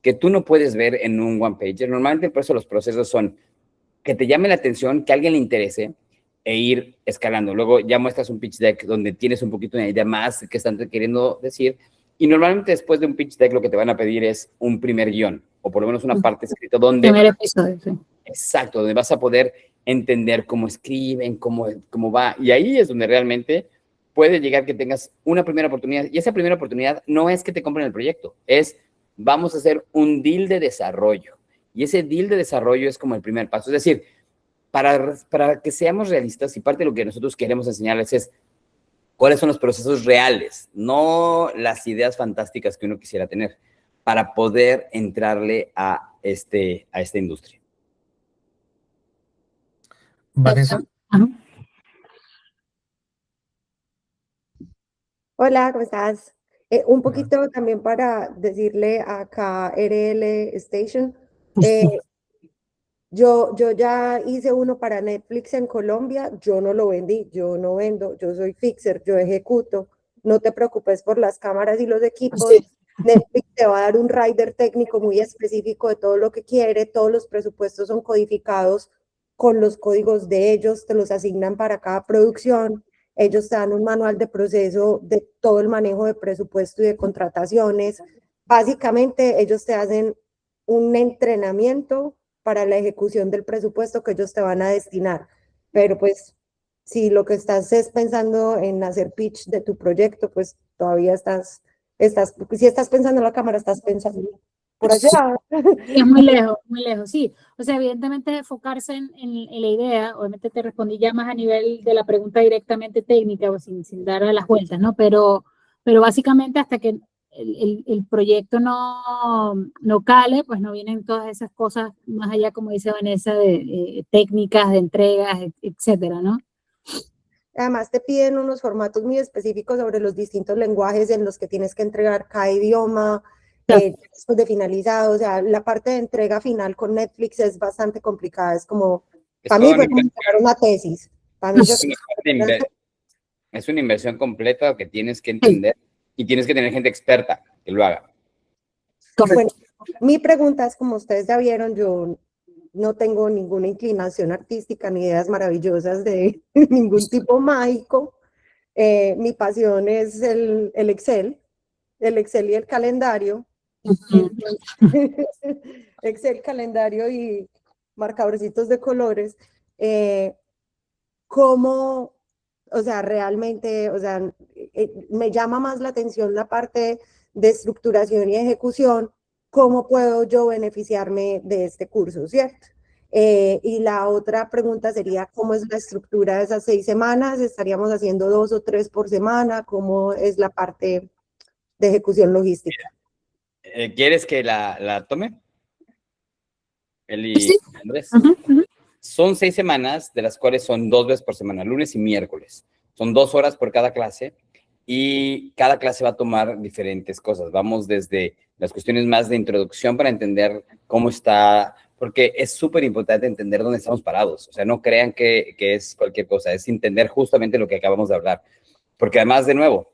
que tú no puedes ver en un one-pager. Normalmente por eso los procesos son que te llame la atención, que a alguien le interese e ir escalando. Luego ya muestras un pitch deck donde tienes un poquito una idea más que están queriendo decir. Y normalmente después de un pitch deck lo que te van a pedir es un primer guión, o por lo menos una parte escrita donde... Primer episodio, sí. Exacto, donde vas a poder entender cómo escriben, cómo va. Y ahí es donde realmente puede llegar que tengas una primera oportunidad. Y esa primera oportunidad no es que te compren el proyecto, es vamos a hacer un deal de desarrollo. Y ese deal de desarrollo es como el primer paso. Es decir, para que seamos realistas, y parte de lo que nosotros queremos enseñarles es cuáles son los procesos reales, no las ideas fantásticas que uno quisiera tener, para poder entrarle a esta industria. Vanessa. Ajá. Hola, ¿cómo estás? Un poquito también para decirle acá RL Station, yo ya hice uno para Netflix en Colombia, yo no lo vendí, yo no vendo, yo soy fixer, yo ejecuto, no te preocupes por las cámaras y los equipos, Netflix te va a dar un rider técnico muy específico de todo lo que quiere, todos los presupuestos son codificados con los códigos de ellos, te los asignan para cada producción. Ellos te dan un manual de proceso de todo el manejo de presupuesto y de contrataciones. Básicamente, ellos te hacen un entrenamiento para la ejecución del presupuesto que ellos te van a destinar. Pero pues, Si lo que estás es pensando en hacer pitch de tu proyecto, pues todavía si estás pensando en la cámara, estás pensando por allá. Sí, es muy lejos, sí. O sea, evidentemente enfocarse en la idea, obviamente te respondí ya más a nivel de la pregunta directamente técnica o sin dar a las vueltas, ¿no? Pero básicamente hasta que el proyecto no cale, pues no vienen todas esas cosas más allá, como dice Vanessa, de técnicas, de entregas, etcétera, ¿no? Además, te piden unos formatos muy específicos sobre los distintos lenguajes en los que tienes que entregar cada idioma, después de finalizado. O sea, la parte de entrega final con Netflix es bastante complicada. Es como, Es para mí toda fue una como inversión, entregar una tesis. Para mí fue es una inversión completa que tienes que Sí, entender y tienes que tener gente experta que lo haga. Bueno, mi pregunta es, como ustedes ya vieron, yo no tengo ninguna inclinación artística ni ideas maravillosas de ningún tipo mágico. Mi pasión es el Excel y el calendario. Ujú. Excel, calendario y marcadorcitos de colores. ¿Cómo, o sea, realmente, o sea, me llama más la atención la parte de estructuración y ejecución? ¿Cómo puedo yo beneficiarme de este curso, cierto? Y la otra pregunta sería, ¿cómo es la estructura de esas 6 semanas? ¿Estaríamos haciendo 2 o 3 por semana? ¿Cómo es la parte de ejecución logística? ¿Quieres que la tome? Sí. Eli Andrés. Ujú, ujú. Son 6 semanas, de las cuales son 2 veces por semana, lunes y miércoles. Son 2 horas por cada clase y cada clase va a tomar diferentes cosas. Vamos desde las cuestiones más de introducción para entender cómo está, porque es súper importante entender dónde estamos parados. O sea, no crean que es cualquier cosa, es entender justamente lo que acabamos de hablar. Porque además, de nuevo,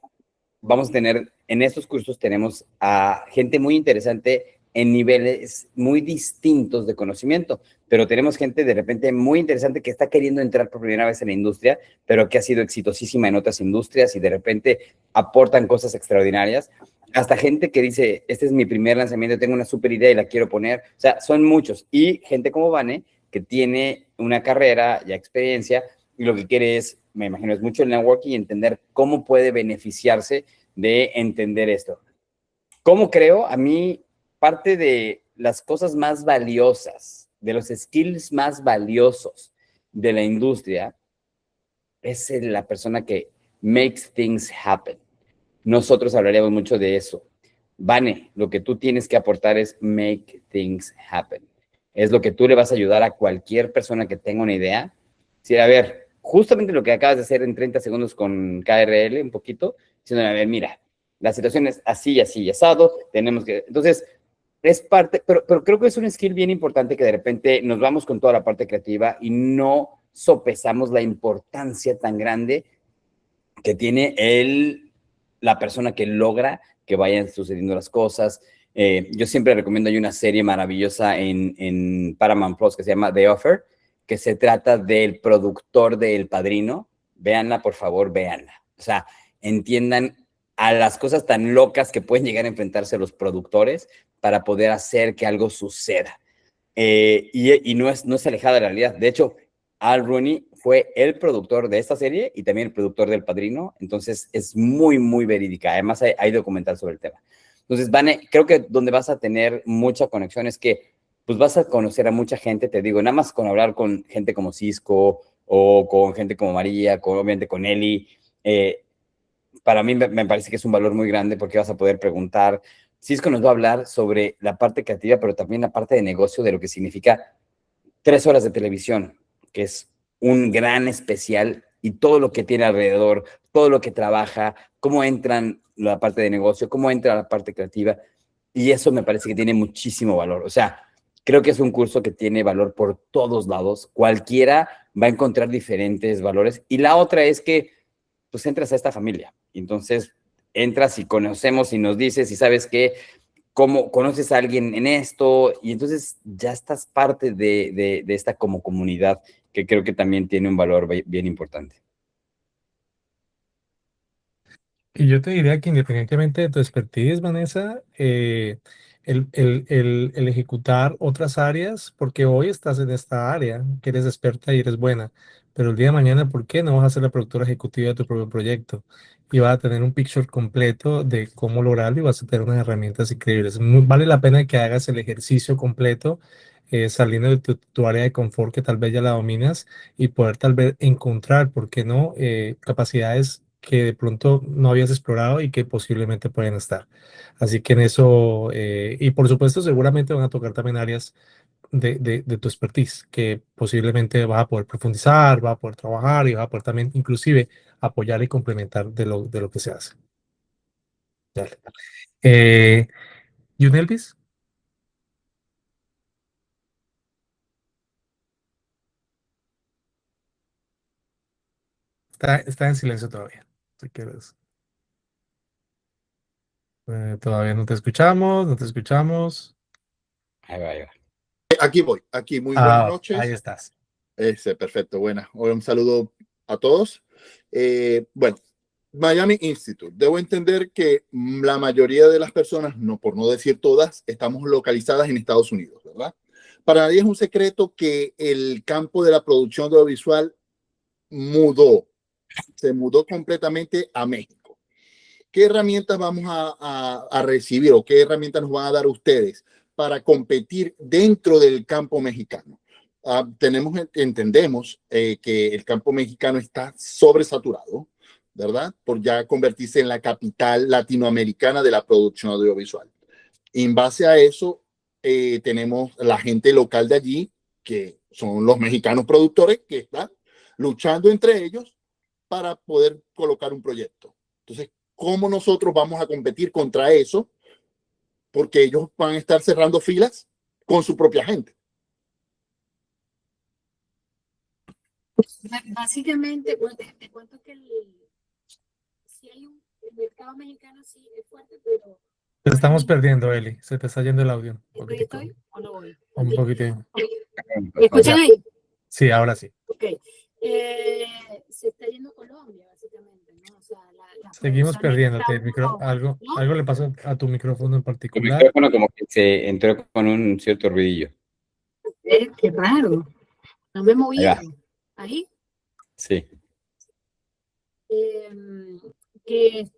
vamos a tener, en estos cursos tenemos a gente muy interesante en niveles muy distintos de conocimiento, pero tenemos gente de repente muy interesante que está queriendo entrar por primera vez en la industria, pero que ha sido exitosísima en otras industrias y de repente aportan cosas extraordinarias, hasta gente que dice, este es mi primer lanzamiento, tengo una super idea y la quiero poner, o sea, son muchos, y gente como Vane, que tiene una carrera, ya experiencia, y lo que quiere es, me imagino, es mucho el networking y entender cómo puede beneficiarse de entender esto. ¿Cómo creo? A mí, parte de las cosas más valiosas, de los skills más valiosos de la industria, es la persona que makes things happen. Nosotros hablaríamos mucho de eso. Vane, lo que tú tienes que aportar es make things happen. Es lo que tú le vas a ayudar a cualquier persona que tenga una idea. Sí, a ver, justamente lo que acabas de hacer en 30 segundos con KRL, un poquito, diciendo, a ver, mira, la situación es así, así, asado, tenemos que... Entonces, es parte, pero creo que es un skill bien importante que de repente nos vamos con toda la parte creativa y no sopesamos la importancia tan grande que tiene la persona que logra que vayan sucediendo las cosas. Yo siempre recomiendo, hay una serie maravillosa en Paramount Plus que se llama The Offer, que se trata del productor de El Padrino. Véanla, por favor, véanla. O sea, entiendan a las cosas tan locas que pueden llegar a enfrentarse los productores para poder hacer que algo suceda. Y no es alejada de la realidad. De hecho, Al Rooney fue el productor de esta serie y también el productor del Padrino, entonces es muy, muy verídica. Además, hay documental sobre el tema. Entonces, Vane, creo que donde vas a tener mucha conexión es que pues vas a conocer a mucha gente, te digo, nada más con hablar con gente como Cisco o con gente como María, obviamente con Eli, para mí me parece que es un valor muy grande porque vas a poder preguntar. Cisco nos va a hablar sobre la parte creativa, pero también la parte de negocio, de lo que significa 3 horas de televisión, que es un gran especial y todo lo que tiene alrededor, todo lo que trabaja, cómo entran la parte de negocio, cómo entra la parte creativa. Y eso me parece que tiene muchísimo valor. O sea, creo que es un curso que tiene valor por todos lados. Cualquiera va a encontrar diferentes valores. Y la otra es que pues entras a esta familia. Entonces, entras y conocemos y nos dices y sabes que cómo conoces a alguien en esto y entonces ya estás parte de esta como comunidad que creo que también tiene un valor bien importante. Y yo te diría que independientemente de tu expertise, Vanessa, el ejecutar otras áreas, porque hoy estás en esta área, que eres experta y eres buena, pero el día de mañana, ¿por qué no vas a ser la productora ejecutiva de tu propio proyecto? Y vas a tener un picture completo de cómo lograrlo y vas a tener unas herramientas increíbles. Vale la pena que hagas el ejercicio completo, saliendo de tu área de confort que tal vez ya la dominas y poder tal vez encontrar, ¿por qué no?, capacidades que de pronto no habías explorado y que posiblemente pueden estar. Así que en eso, y por supuesto, seguramente van a tocar también áreas de tu expertise, que posiblemente vas a poder profundizar, vas a poder trabajar y vas a poder también inclusive apoyar y complementar de lo que se hace. Dale. Yunelvis, está en silencio todavía. Si quieres. Todavía no te escuchamos, no te escuchamos. Ahí va, ahí va. Aquí voy, aquí. Muy buenas Ahí noches. estás. Perfecto, buenas. Un saludo a todos. Bueno, Miami Institute. Debo entender que la mayoría de las personas, no por no decir todas, estamos localizadas en Estados Unidos, ¿verdad? Para nadie es un secreto que el campo de la producción audiovisual se mudó completamente a México. ¿Qué herramientas vamos a recibir o qué herramientas nos van a dar ustedes para competir dentro del campo mexicano? Entendemos que el campo mexicano está sobresaturado, ¿verdad? Por ya convertirse en la capital latinoamericana de la producción audiovisual. En base a eso, tenemos la gente local de allí, que son los mexicanos productores, que están luchando entre ellos para poder colocar un proyecto. Entonces, ¿cómo nosotros vamos a competir contra eso? Porque ellos van a estar cerrando filas con su propia gente. Básicamente, bueno, te cuento que si hay el mercado mexicano sí es fuerte, pero Te estamos perdiendo, Eli. Se te está yendo el audio. ¿estoy o no voy? Un poquitín. ¿Me escuchan ahí? Sí, ahora sí. Ok. Se está yendo a Colombia, básicamente, ¿no? O sea, Seguimos producciones perdiéndote. están- ¿no? Algo le pasó a tu micrófono en El particular. micrófono como que se entró con un cierto ruidillo. Qué raro. No me he movido. va. Ahí. Sí. Que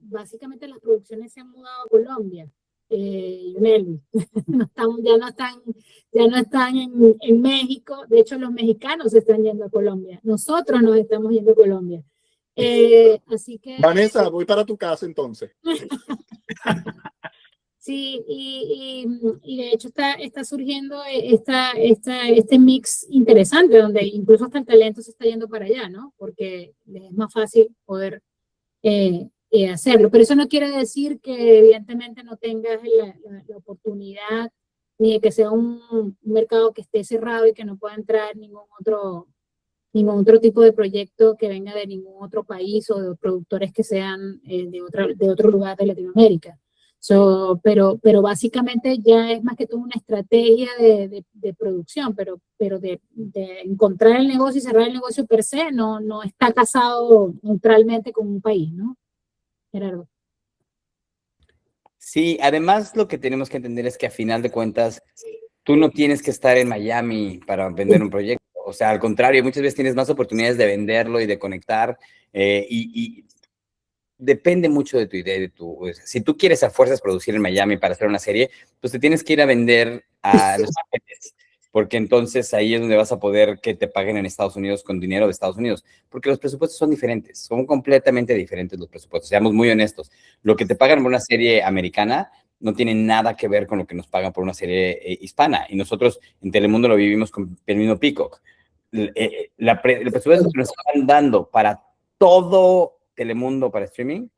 básicamente las producciones se han mudado a Colombia. Yunel, ya no están en México. De hecho, los mexicanos se están yendo a Colombia. Nosotros nos estamos yendo a Colombia. Así que... Vanessa, voy para tu casa entonces. Sí, y de hecho está surgiendo este mix interesante, donde incluso hasta el talento se está yendo para allá, ¿no? Porque es más fácil poder hacerlo. Pero eso no quiere decir que evidentemente no tengas la oportunidad, ni de que sea un mercado que esté cerrado y que no pueda entrar ningún otro tipo de proyecto que venga de ningún otro país o de productores que sean de otro lugar de Latinoamérica. Pero básicamente ya es más que todo una estrategia de producción, pero de encontrar el negocio y cerrar el negocio per se no está casado neutralmente con un país, ¿no? Gerardo. Sí, además lo que tenemos que entender es que a final de cuentas tú no tienes que estar en Miami para vender un proyecto. O sea, al contrario, muchas veces tienes más oportunidades de venderlo y de conectar y depende mucho de tu idea. Si tú quieres a fuerzas producir en Miami para hacer una serie, pues te tienes que ir a vender a Los Ángeles, porque entonces ahí es donde vas a poder que te paguen en Estados Unidos con dinero de Estados Unidos, porque los presupuestos son diferentes, son completamente diferentes los presupuestos, seamos muy honestos. Lo que te pagan por una serie americana no tiene nada que ver con lo que nos pagan por una serie hispana, y nosotros en Telemundo lo vivimos con el mismo Peacock. El presupuesto que nos están dando para todo Telemundo para streaming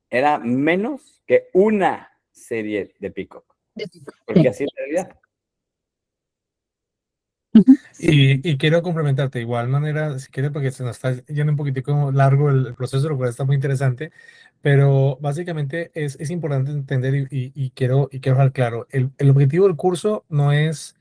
era menos que una serie de Peacock, porque así es la realidad. Y quiero complementarte de igual manera, si quieres, porque se nos está yendo un poquitico largo el proceso, lo cual está muy interesante, pero básicamente es importante entender y quiero dejar claro, el objetivo del curso no es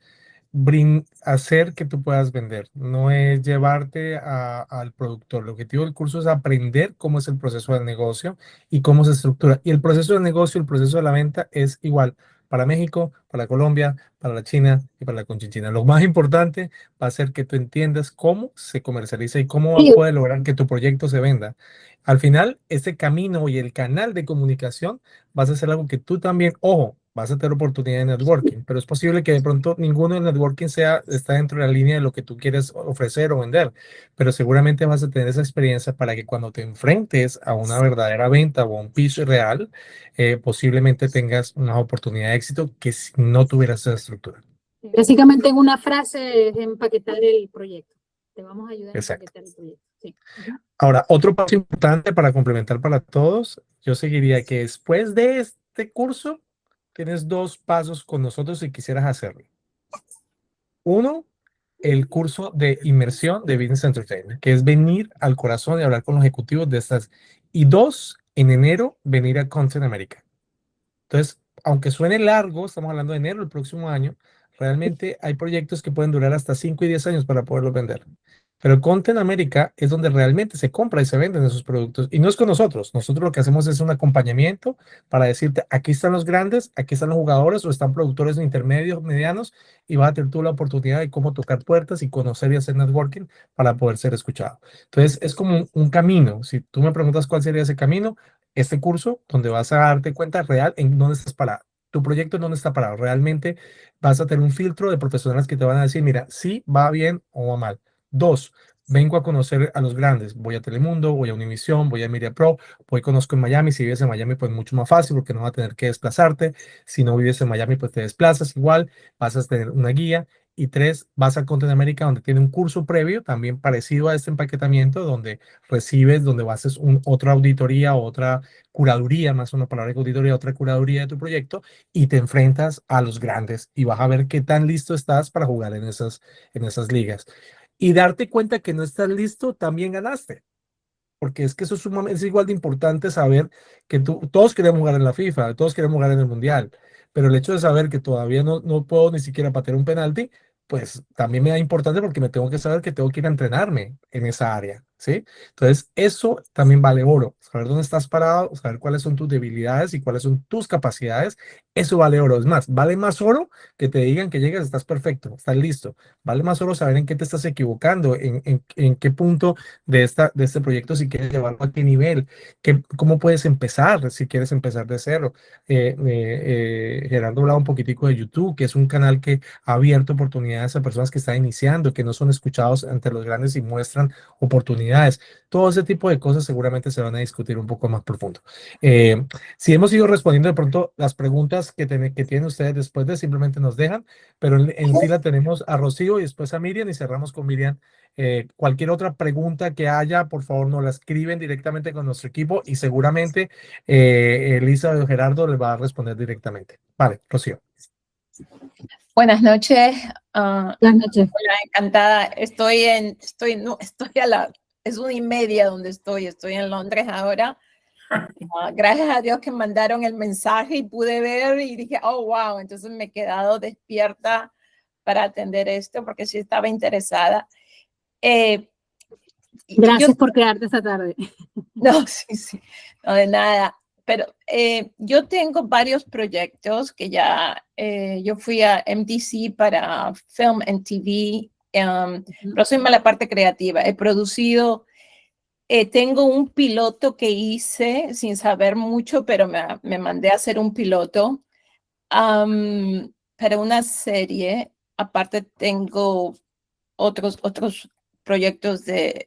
hacer que tú puedas vender, no es llevarte al productor. El objetivo del curso es aprender cómo es el proceso del negocio y cómo se estructura. Y el proceso del negocio, el proceso de la venta es igual para México, para Colombia, para la China y para la Conchinchina. Lo más importante va a ser que tú entiendas cómo se comercializa y cómo Sí, puede lograr que tu proyecto se venda. Al final, ese camino y el canal de comunicación vas a hacer algo que tú también, ojo, vas a tener oportunidad de networking, pero es posible que de pronto ninguno del networking está dentro de la línea de lo que tú quieres ofrecer o vender, pero seguramente vas a tener esa experiencia para que cuando te enfrentes a una verdadera venta o a un pitch real, posiblemente tengas una oportunidad de éxito que si no tuvieras esa estructura. básicamente en una frase es empaquetar el proyecto. Te vamos a ayudar a Exacto. empaquetar el proyecto. Sí. Ahora, otro paso importante para complementar para todos, yo seguiría que después de este curso, tienes 2 pasos con nosotros si quisieras hacerlo. Uno, el curso de inmersión de Business Entertainment, que es venir al corazón y hablar con los ejecutivos de estas. Y 2, en enero, venir a Content America. Entonces, aunque suene largo, estamos hablando de enero del próximo año, realmente hay proyectos que pueden durar hasta 5 y 10 años para poderlos vender. Pero Content América es donde realmente se compra y se venden esos productos. Y no es con nosotros. Nosotros lo que hacemos es un acompañamiento para decirte, aquí están los grandes, aquí están los jugadores o están productores intermedios, medianos, y vas a tener tú la oportunidad de cómo tocar puertas y conocer y hacer networking para poder ser escuchado. Entonces, es como un camino. Si tú me preguntas cuál sería ese camino, este curso donde vas a darte cuenta real en dónde estás parado. Tu proyecto en dónde está parado. Realmente vas a tener un filtro de profesionales que te van a decir, mira, sí, va bien o va mal. 2, vengo a conocer a los grandes. Voy a Telemundo, voy a Univision, voy a Media Pro, voy conozco en Miami. Si vives en Miami, pues mucho más fácil porque no vas a tener que desplazarte. Si no vives en Miami, pues te desplazas igual, vas a tener una guía. Y 3, vas a Content América, donde tiene un curso previo, también parecido a este empaquetamiento, donde recibes, donde haces otra auditoría, otra curaduría, más una palabra que auditoría, otra curaduría de tu proyecto, y te enfrentas a los grandes y vas a ver qué tan listo estás para jugar en esas ligas. Y darte cuenta que no estás listo, también ganaste. Porque es que eso es igual de importante saber que todos queremos jugar en la FIFA, todos queremos jugar en el Mundial, pero el hecho de saber que todavía no puedo ni siquiera patear un penalti, pues también me da importante porque me tengo que saber que tengo que ir a entrenarme en esa área, ¿sí? Entonces, eso también vale oro. Saber dónde estás parado, saber cuáles son tus debilidades y cuáles son tus capacidades, eso vale oro. Es más, vale más oro que te digan que llegas, estás perfecto, estás listo. Vale más oro saber en qué te estás equivocando, en qué punto de este proyecto, si quieres llevarlo a qué nivel, cómo puedes empezar, si quieres empezar de cero. Gerardo hablaba un poquitico de YouTube, que es un canal que ha abierto oportunidades a personas que están iniciando, que no son escuchados ante los grandes y muestran oportunidades. Todo ese tipo de cosas seguramente se van a discutir un poco más profundo. Si hemos ido respondiendo de pronto las preguntas que tienen ustedes después de, simplemente nos dejan, pero en fila tenemos a Rocío y después a Miriam y cerramos con Miriam. Cualquier otra pregunta que haya, por favor, nos la escriben directamente con nuestro equipo y seguramente Elisa o Gerardo les va a responder directamente. Vale, Rocío. Buenas noches. Buenas noches. Hola, encantada. Es 1:30 donde estoy en Londres ahora. Gracias a Dios que mandaron el mensaje y pude ver y dije, oh, wow, entonces me he quedado despierta para atender esto porque sí estaba interesada. Gracias por quedarte esta tarde. No, sí, no de nada. Pero yo tengo varios proyectos que ya, yo fui a MTC para Film and TV, pero soy más la parte creativa. He producido, tengo un piloto que hice sin saber mucho, pero me mandé a hacer un piloto para una serie. Aparte tengo otros proyectos de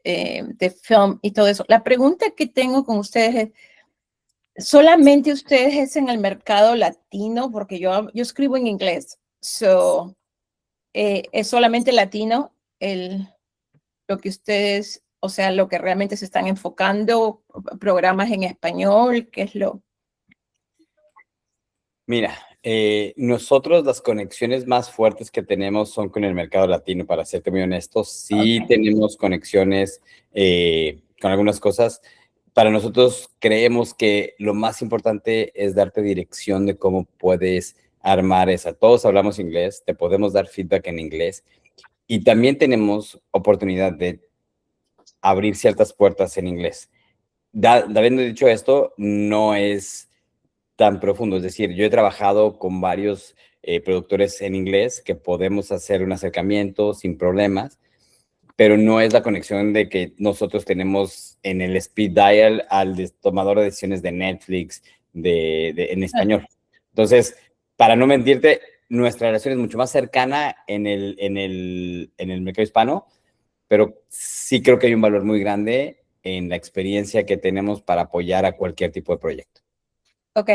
film y todo eso. La pregunta que tengo con ustedes es, ¿solamente ustedes es en el mercado latino? Porque yo escribo en inglés. ¿Es solamente latino lo que ustedes, o sea, lo que realmente se están enfocando? ¿Programas en español? ¿Qué es lo? Mira, nosotros las conexiones más fuertes que tenemos son con el mercado latino, para serte muy honesto. Sí tenemos conexiones con algunas cosas. Para nosotros creemos que lo más importante es darte dirección de cómo puedes armar esa. Todos hablamos inglés, te podemos dar feedback en inglés y también tenemos oportunidad de abrir ciertas puertas en inglés. Habiendo dicho esto, no es tan profundo. Es decir, yo he trabajado con varios productores en inglés que podemos hacer un acercamiento sin problemas, pero no es la conexión de que nosotros tenemos en el speed dial al tomador de decisiones de Netflix en español. Entonces, para no mentirte, nuestra relación es mucho más cercana en el mercado hispano, pero sí creo que hay un valor muy grande en la experiencia que tenemos para apoyar a cualquier tipo de proyecto. Ok.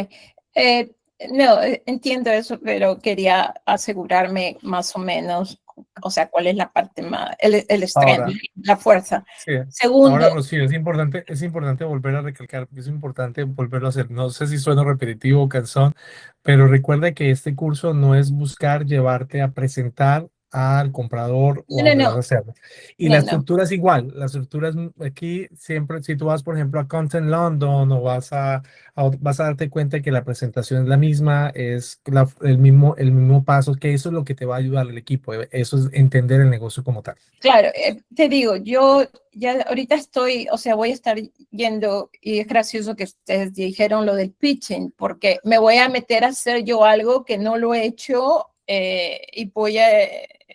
No, entiendo eso, pero quería asegurarme más o menos, o sea, cuál es la parte más, el strength, Ahora, la fuerza. sí. Segundo, Ahora, Rocío, es importante volver a recalcar, porque es importante volverlo a hacer. No sé si suena repetitivo o cansón, pero recuerda que este curso no es buscar llevarte a presentar al comprador o a donde vas a hacerlo. Y la estructura es igual. La estructura es aquí siempre, si tú vas, por ejemplo, a Content London o vas a darte cuenta que la presentación es la misma, es el mismo paso, que eso es lo que te va a ayudar al equipo. Eso es entender el negocio como tal. claro, te digo, yo ya ahorita estoy, o sea, voy a estar yendo, y es gracioso que ustedes dijeron lo del pitching, porque me voy a meter a hacer yo algo que no lo he hecho y voy a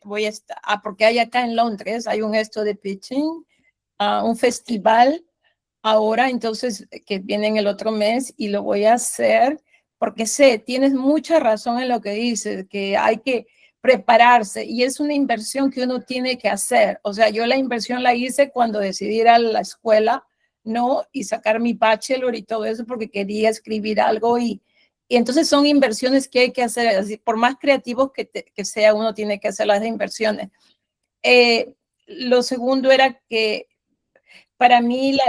estar, porque hay acá en Londres, hay un esto de pitching, un festival ahora, entonces, que viene en el otro mes y lo voy a hacer, porque tienes mucha razón en lo que dices, que hay que prepararse y es una inversión que uno tiene que hacer. O sea, yo la inversión la hice cuando decidí ir a la escuela, ¿no? Y sacar mi bachelor y todo eso porque quería escribir algo y entonces son inversiones que hay que hacer. Así, por más creativos que sea, uno tiene que hacer las inversiones. Lo segundo era que para mí la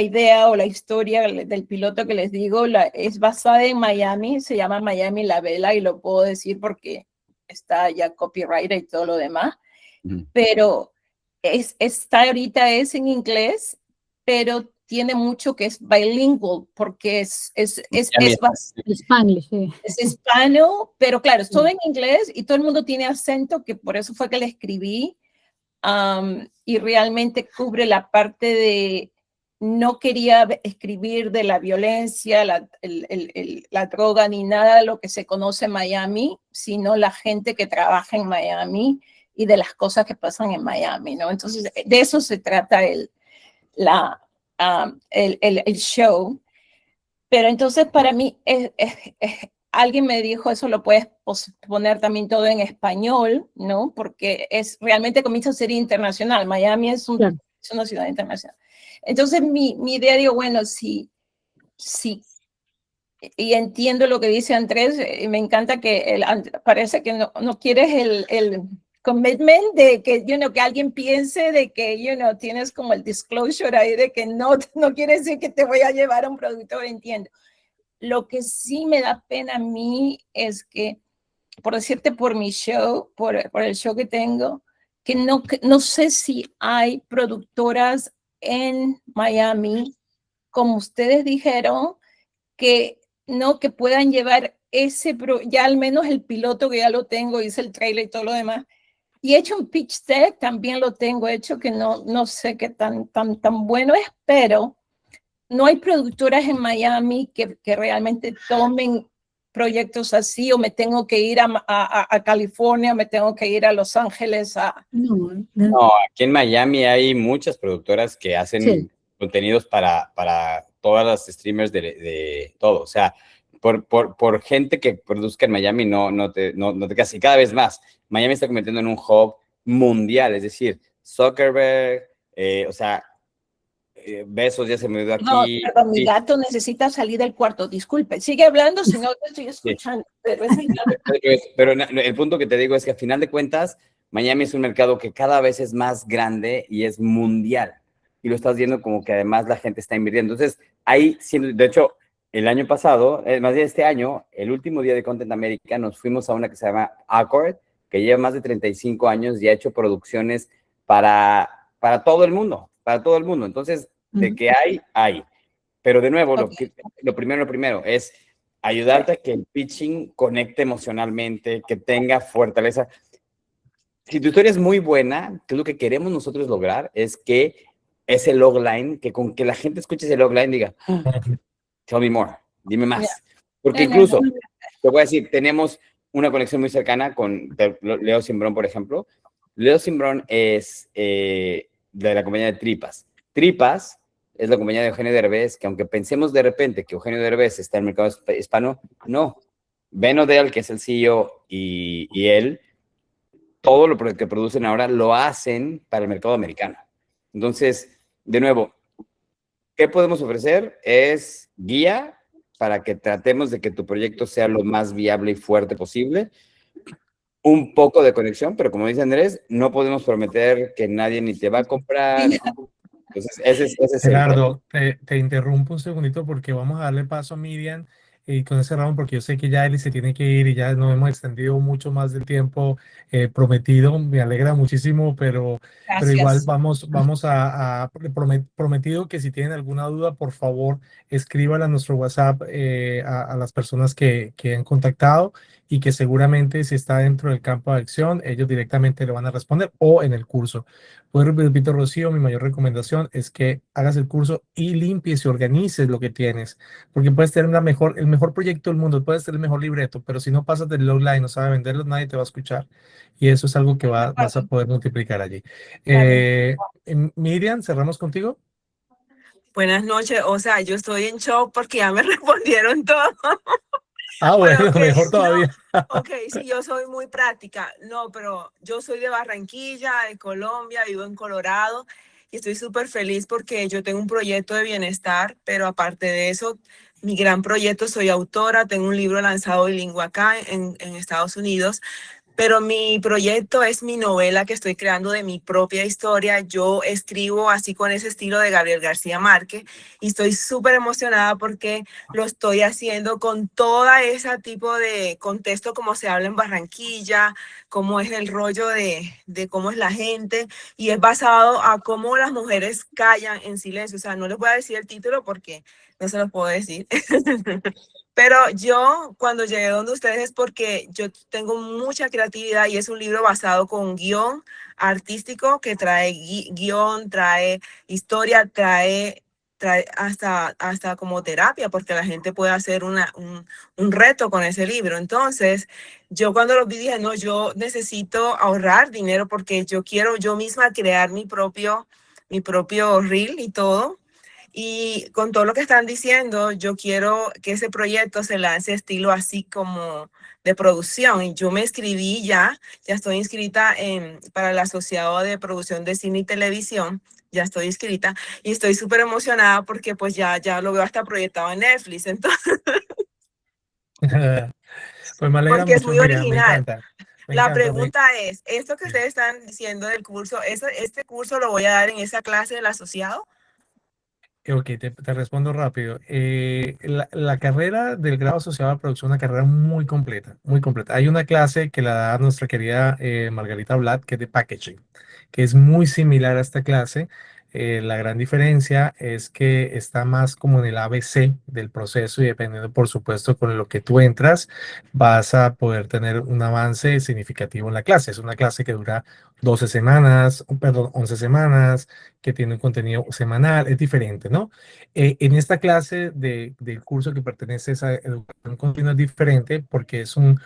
idea o la historia del piloto que les digo es basada en Miami, se llama Miami La Vela y lo puedo decir porque está ya copyright y todo lo demás, pero está ahorita es en inglés, pero tiene mucho que es bilingual porque es Spanglish, sí. es hispano, pero claro, es todo en inglés y todo el mundo tiene acento, que por eso fue que le escribí. Y realmente cubre la parte de no quería escribir de la violencia, la droga ni nada de lo que se conoce en Miami, sino la gente que trabaja en Miami y de las cosas que pasan en Miami, ¿no? Entonces, de eso se trata el show. Pero entonces para mí alguien me dijo, eso lo puedes poner también todo en español, ¿no? Porque es realmente comienza a ser internacional. Miami es una ciudad internacional. Entonces mi idea, digo, bueno, sí, y entiendo lo que dice Andrés, me encanta que parece que no quieres el commitment de que, que alguien piense de que, tienes como el disclosure ahí de que no quiere decir que te voy a llevar a un productor, entiendo. Lo que sí me da pena a mí es que, por decirte, por mi show, por el show que tengo, que no sé si hay productoras en Miami, como ustedes dijeron, que puedan llevar ya al menos el piloto que ya lo tengo, hice el trailer y todo lo demás. Y he hecho un pitch deck, también lo tengo hecho, que no sé qué tan bueno es, pero no hay productoras en Miami que realmente tomen proyectos así, o me tengo que ir a California, me tengo que ir a Los Ángeles. No, aquí en Miami hay muchas productoras que hacen contenidos para todas las streamers de todo. O sea, por gente que produzca en Miami, no te casas. Y cada vez más, Miami está convirtiendo en un hub mundial, es decir, Zuckerberg, o sea, Besos ya se me dio aquí. No, perdón, mi gato necesita salir del cuarto. Disculpe, sigue hablando, si no te estoy escuchando. Pero el punto que te digo es que a final de cuentas, Miami es un mercado que cada vez es más grande y es mundial. Y lo estás viendo como que además la gente está invirtiendo. Entonces, ahí, de hecho, el año pasado, más bien este año, el último día de Content America, nos fuimos a una que se llama Accord, que lleva más de 35 años y ha hecho producciones para todo el mundo, Entonces, de que hay. Pero de nuevo, lo primero es ayudarte a que el pitching conecte emocionalmente, que tenga fortaleza. Si tu historia es muy buena, que es lo que queremos nosotros lograr, es que ese logline, que con que la gente escuche ese logline diga, tell me more, dime más. Porque incluso, te voy a decir, tenemos una conexión muy cercana con Leo Simbrón, por ejemplo. Leo Simbrón es de la compañía de Tripas. Tripas es la compañía de Eugenio Derbez, que aunque pensemos de repente que Eugenio Derbez está en el mercado hispano, no. Ben Odell, que es el CEO, y él, todo lo que producen ahora lo hacen para el mercado americano. Entonces, de nuevo, ¿qué podemos ofrecer? Es guía para que tratemos de que tu proyecto sea lo más viable y fuerte posible. Un poco de conexión, pero como dice Andrés, no podemos prometer que nadie ni te va a comprar. Entonces, ese es el tema. Gerardo, te interrumpo un segundito porque vamos a darle paso a Miriam y con ese round porque yo sé que ya Eli se tiene que ir y ya nos hemos extendido mucho más del tiempo prometido. Me alegra muchísimo, pero igual vamos a prometido que si tienen alguna duda, por favor, escríbanla a nuestro WhatsApp a las personas que han contactado y que seguramente si está dentro del campo de acción, ellos directamente le van a responder o en el curso. Pues repito, Rocío, mi mayor recomendación es que hagas el curso y limpies y organices lo que tienes, porque puedes tener el mejor proyecto del mundo, puedes tener el mejor libreto, pero si no pasas del logline, no sabes venderlo, nadie te va a escuchar. Y eso es algo que vas a poder multiplicar allí. Miriam, cerramos contigo. Buenas noches, o sea, yo estoy en shock porque ya me respondieron todo. Ah, bueno, okay, mejor todavía. No, ok, sí, yo soy muy práctica. No, pero yo soy de Barranquilla, de Colombia, vivo en Colorado y estoy súper feliz porque yo tengo un proyecto de bienestar, pero aparte de eso, mi gran proyecto, soy autora, tengo un libro lanzado bilingüe acá en Estados Unidos. Pero mi proyecto es mi novela que estoy creando de mi propia historia. Yo escribo así con ese estilo de Gabriel García Márquez y estoy súper emocionada porque lo estoy haciendo con toda ese tipo de contexto como se habla en Barranquilla, cómo es el rollo de cómo es la gente y es basado a cómo las mujeres callan en silencio. O sea, no les voy a decir el título porque no se los puedo decir. Pero yo cuando llegué donde ustedes es porque yo tengo mucha creatividad y es un libro basado con guión artístico que trae guión, trae historia, trae hasta como terapia porque la gente puede hacer un reto con ese libro. Entonces, yo cuando lo vi dije, no, yo necesito ahorrar dinero porque yo quiero yo misma crear mi propio reel y todo. Y con todo lo que están diciendo, yo quiero que ese proyecto se lance estilo así como de producción. Y yo me inscribí ya estoy inscrita para el Asociado de Producción de Cine y Televisión. Ya estoy inscrita y estoy súper emocionada porque pues ya lo veo hasta proyectado en Netflix. Entonces, Pues me alegra porque es mucho, muy Miriam, original. me encanta. La pregunta es, ¿esto que ustedes están diciendo del curso, este curso lo voy a dar en esa clase del asociado? Ok, te respondo rápido. La carrera del grado asociado a producción es una carrera muy completa, muy completa. Hay una clase que la da nuestra querida Margarita Blatt, que es de packaging, que es muy similar a esta clase. La gran diferencia es que está más como en el ABC del proceso y dependiendo, por supuesto, con lo que tú entras, vas a poder tener un avance significativo en la clase. Es una clase que dura 12 semanas, perdón, 11 semanas, que tiene un contenido semanal, es diferente, ¿no? En esta clase del curso que pertenece a esa educación continua es diferente porque es un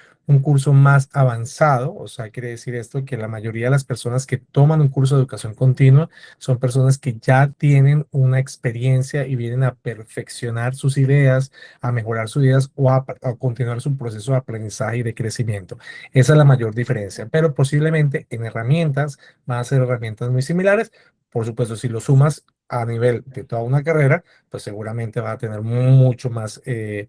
curso más avanzado, o sea, quiere decir esto que la mayoría de las personas que toman un curso de educación continua son personas que ya tienen una experiencia y vienen a perfeccionar sus ideas, a mejorar sus ideas o a continuar su proceso de aprendizaje y de crecimiento. Esa es la mayor diferencia, pero posiblemente en herramientas van a ser herramientas muy similares. Por supuesto, si lo sumas a nivel de toda una carrera, pues seguramente va a tener mucho más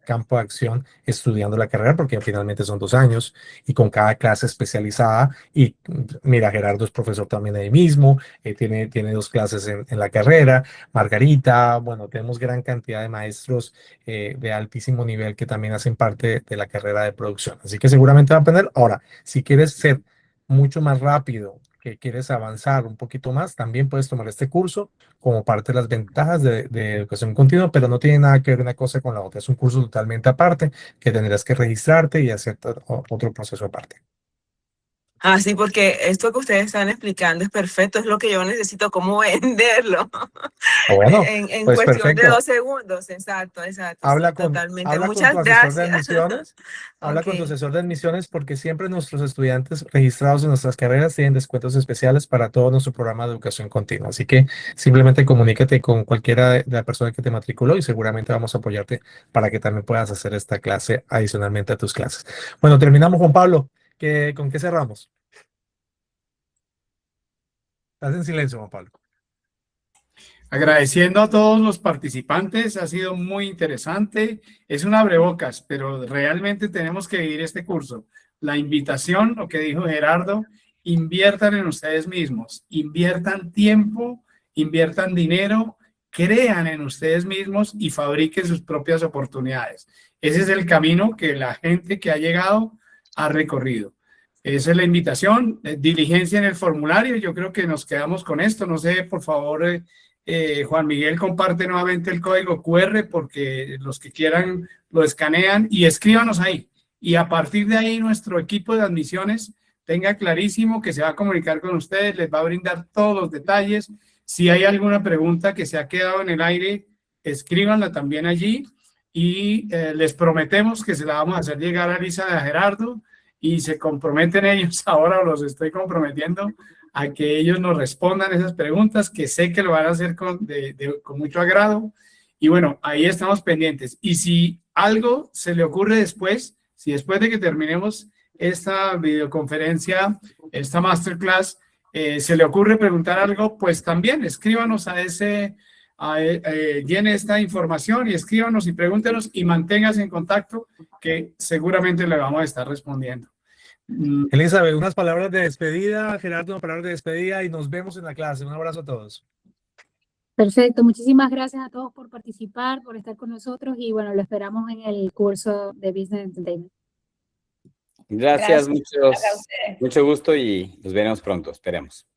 campo de acción estudiando la carrera, porque finalmente son 2 años y con cada clase especializada. Y mira, Gerardo es profesor también ahí mismo, tiene 2 clases en la carrera. Margarita, bueno, tenemos gran cantidad de maestros de altísimo nivel que también hacen parte de la carrera de producción. Así que seguramente va a aprender. Ahora, si quieres ser mucho más rápido, que quieres avanzar un poquito más, también puedes tomar este curso como parte de las ventajas de educación continua, pero no tiene nada que ver una cosa con la otra. Es un curso totalmente aparte que tendrás que registrarte y hacer otro proceso aparte. Ah, sí, porque esto que ustedes están explicando es perfecto, es lo que yo necesito, cómo venderlo. Bueno, En pues cuestión de perfecto. 2 segundos, exacto, sí, Habla con totalmente. tu Muchas asesor de gracias. admisiones, habla con tu Ok. asesor de admisiones porque siempre nuestros estudiantes registrados en nuestras carreras tienen descuentos especiales para todo nuestro programa de educación continua. Así que simplemente comunícate con cualquiera de la persona que te matriculó y seguramente vamos a apoyarte para que también puedas hacer esta clase adicionalmente a tus clases. Bueno, terminamos, Juan Pablo. ¿Con qué cerramos? Estás en silencio, Juan Pablo. Agradeciendo a todos los participantes, ha sido muy interesante. Es un abrebocas, pero realmente tenemos que vivir este curso. La invitación, lo que dijo Gerardo, inviertan en ustedes mismos, inviertan tiempo, inviertan dinero, crean en ustedes mismos y fabriquen sus propias oportunidades. Ese es el camino que la gente que ha llegado ha recorrido. Esa es la invitación, diligencia en el formulario. Yo creo que nos quedamos con esto. No sé, por favor, Juan Miguel comparte nuevamente el código QR porque los que quieran lo escanean y escríbanos ahí. Y a partir de ahí nuestro equipo de admisiones tenga clarísimo que se va a comunicar con ustedes, les va a brindar todos los detalles. Si hay alguna pregunta que se ha quedado en el aire, escríbanla también allí y les prometemos que se la vamos a hacer llegar a Lisa y a Gerardo y se comprometen ellos, ahora los estoy comprometiendo a que ellos nos respondan esas preguntas, que sé que lo van a hacer con mucho agrado. Y bueno, ahí estamos pendientes. Y si algo se le ocurre después, si después de que terminemos esta videoconferencia, esta masterclass, se le ocurre preguntar algo, pues también escríbanos llene esta información y escríbanos y pregúntenos y manténgase en contacto, que seguramente le vamos a estar respondiendo. Elizabeth, unas palabras de despedida, Gerardo, unas palabras de despedida y nos vemos en la clase. Un abrazo a todos. Perfecto, muchísimas gracias a todos por participar, por estar con nosotros y bueno, lo esperamos en el curso de Business Entertainment. Gracias, Gracias. mucho gusto y nos veremos pronto, esperemos.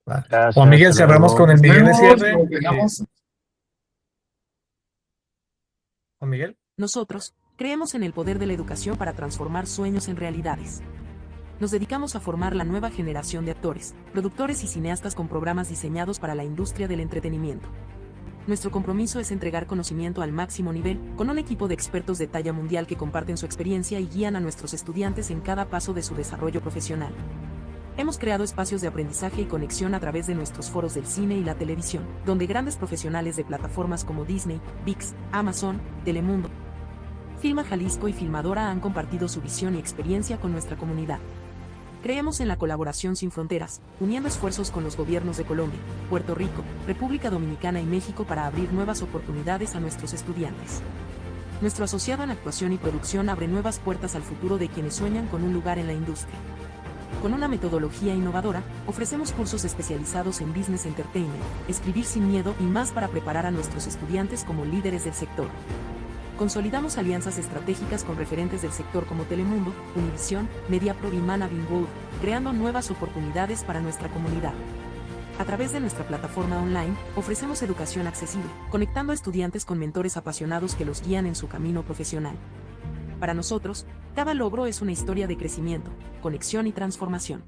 Gracias, Juan Miguel, cerramos con el Miguel de cierre. Juan Miguel. Nosotros creemos en el poder de la educación para transformar sueños en realidades. Nos dedicamos a formar la nueva generación de actores, productores y cineastas con programas diseñados para la industria del entretenimiento. Nuestro compromiso es entregar conocimiento al máximo nivel, con un equipo de expertos de talla mundial que comparten su experiencia y guían a nuestros estudiantes en cada paso de su desarrollo profesional. Hemos creado espacios de aprendizaje y conexión a través de nuestros foros del cine y la televisión, donde grandes profesionales de plataformas como Disney, ViX, Amazon, Telemundo, Filma Jalisco y Filmadora han compartido su visión y experiencia con nuestra comunidad. Creemos en la colaboración sin fronteras, uniendo esfuerzos con los gobiernos de Colombia, Puerto Rico, República Dominicana y México para abrir nuevas oportunidades a nuestros estudiantes. Nuestro asociado en actuación y producción abre nuevas puertas al futuro de quienes sueñan con un lugar en la industria. Con una metodología innovadora, ofrecemos cursos especializados en Business Entertainment, escribir sin miedo y más para preparar a nuestros estudiantes como líderes del sector. Consolidamos alianzas estratégicas con referentes del sector como Telemundo, Univisión, Mediapro y Manavin World, creando nuevas oportunidades para nuestra comunidad. A través de nuestra plataforma online, ofrecemos educación accesible, conectando a estudiantes con mentores apasionados que los guían en su camino profesional. Para nosotros, cada logro es una historia de crecimiento, conexión y transformación.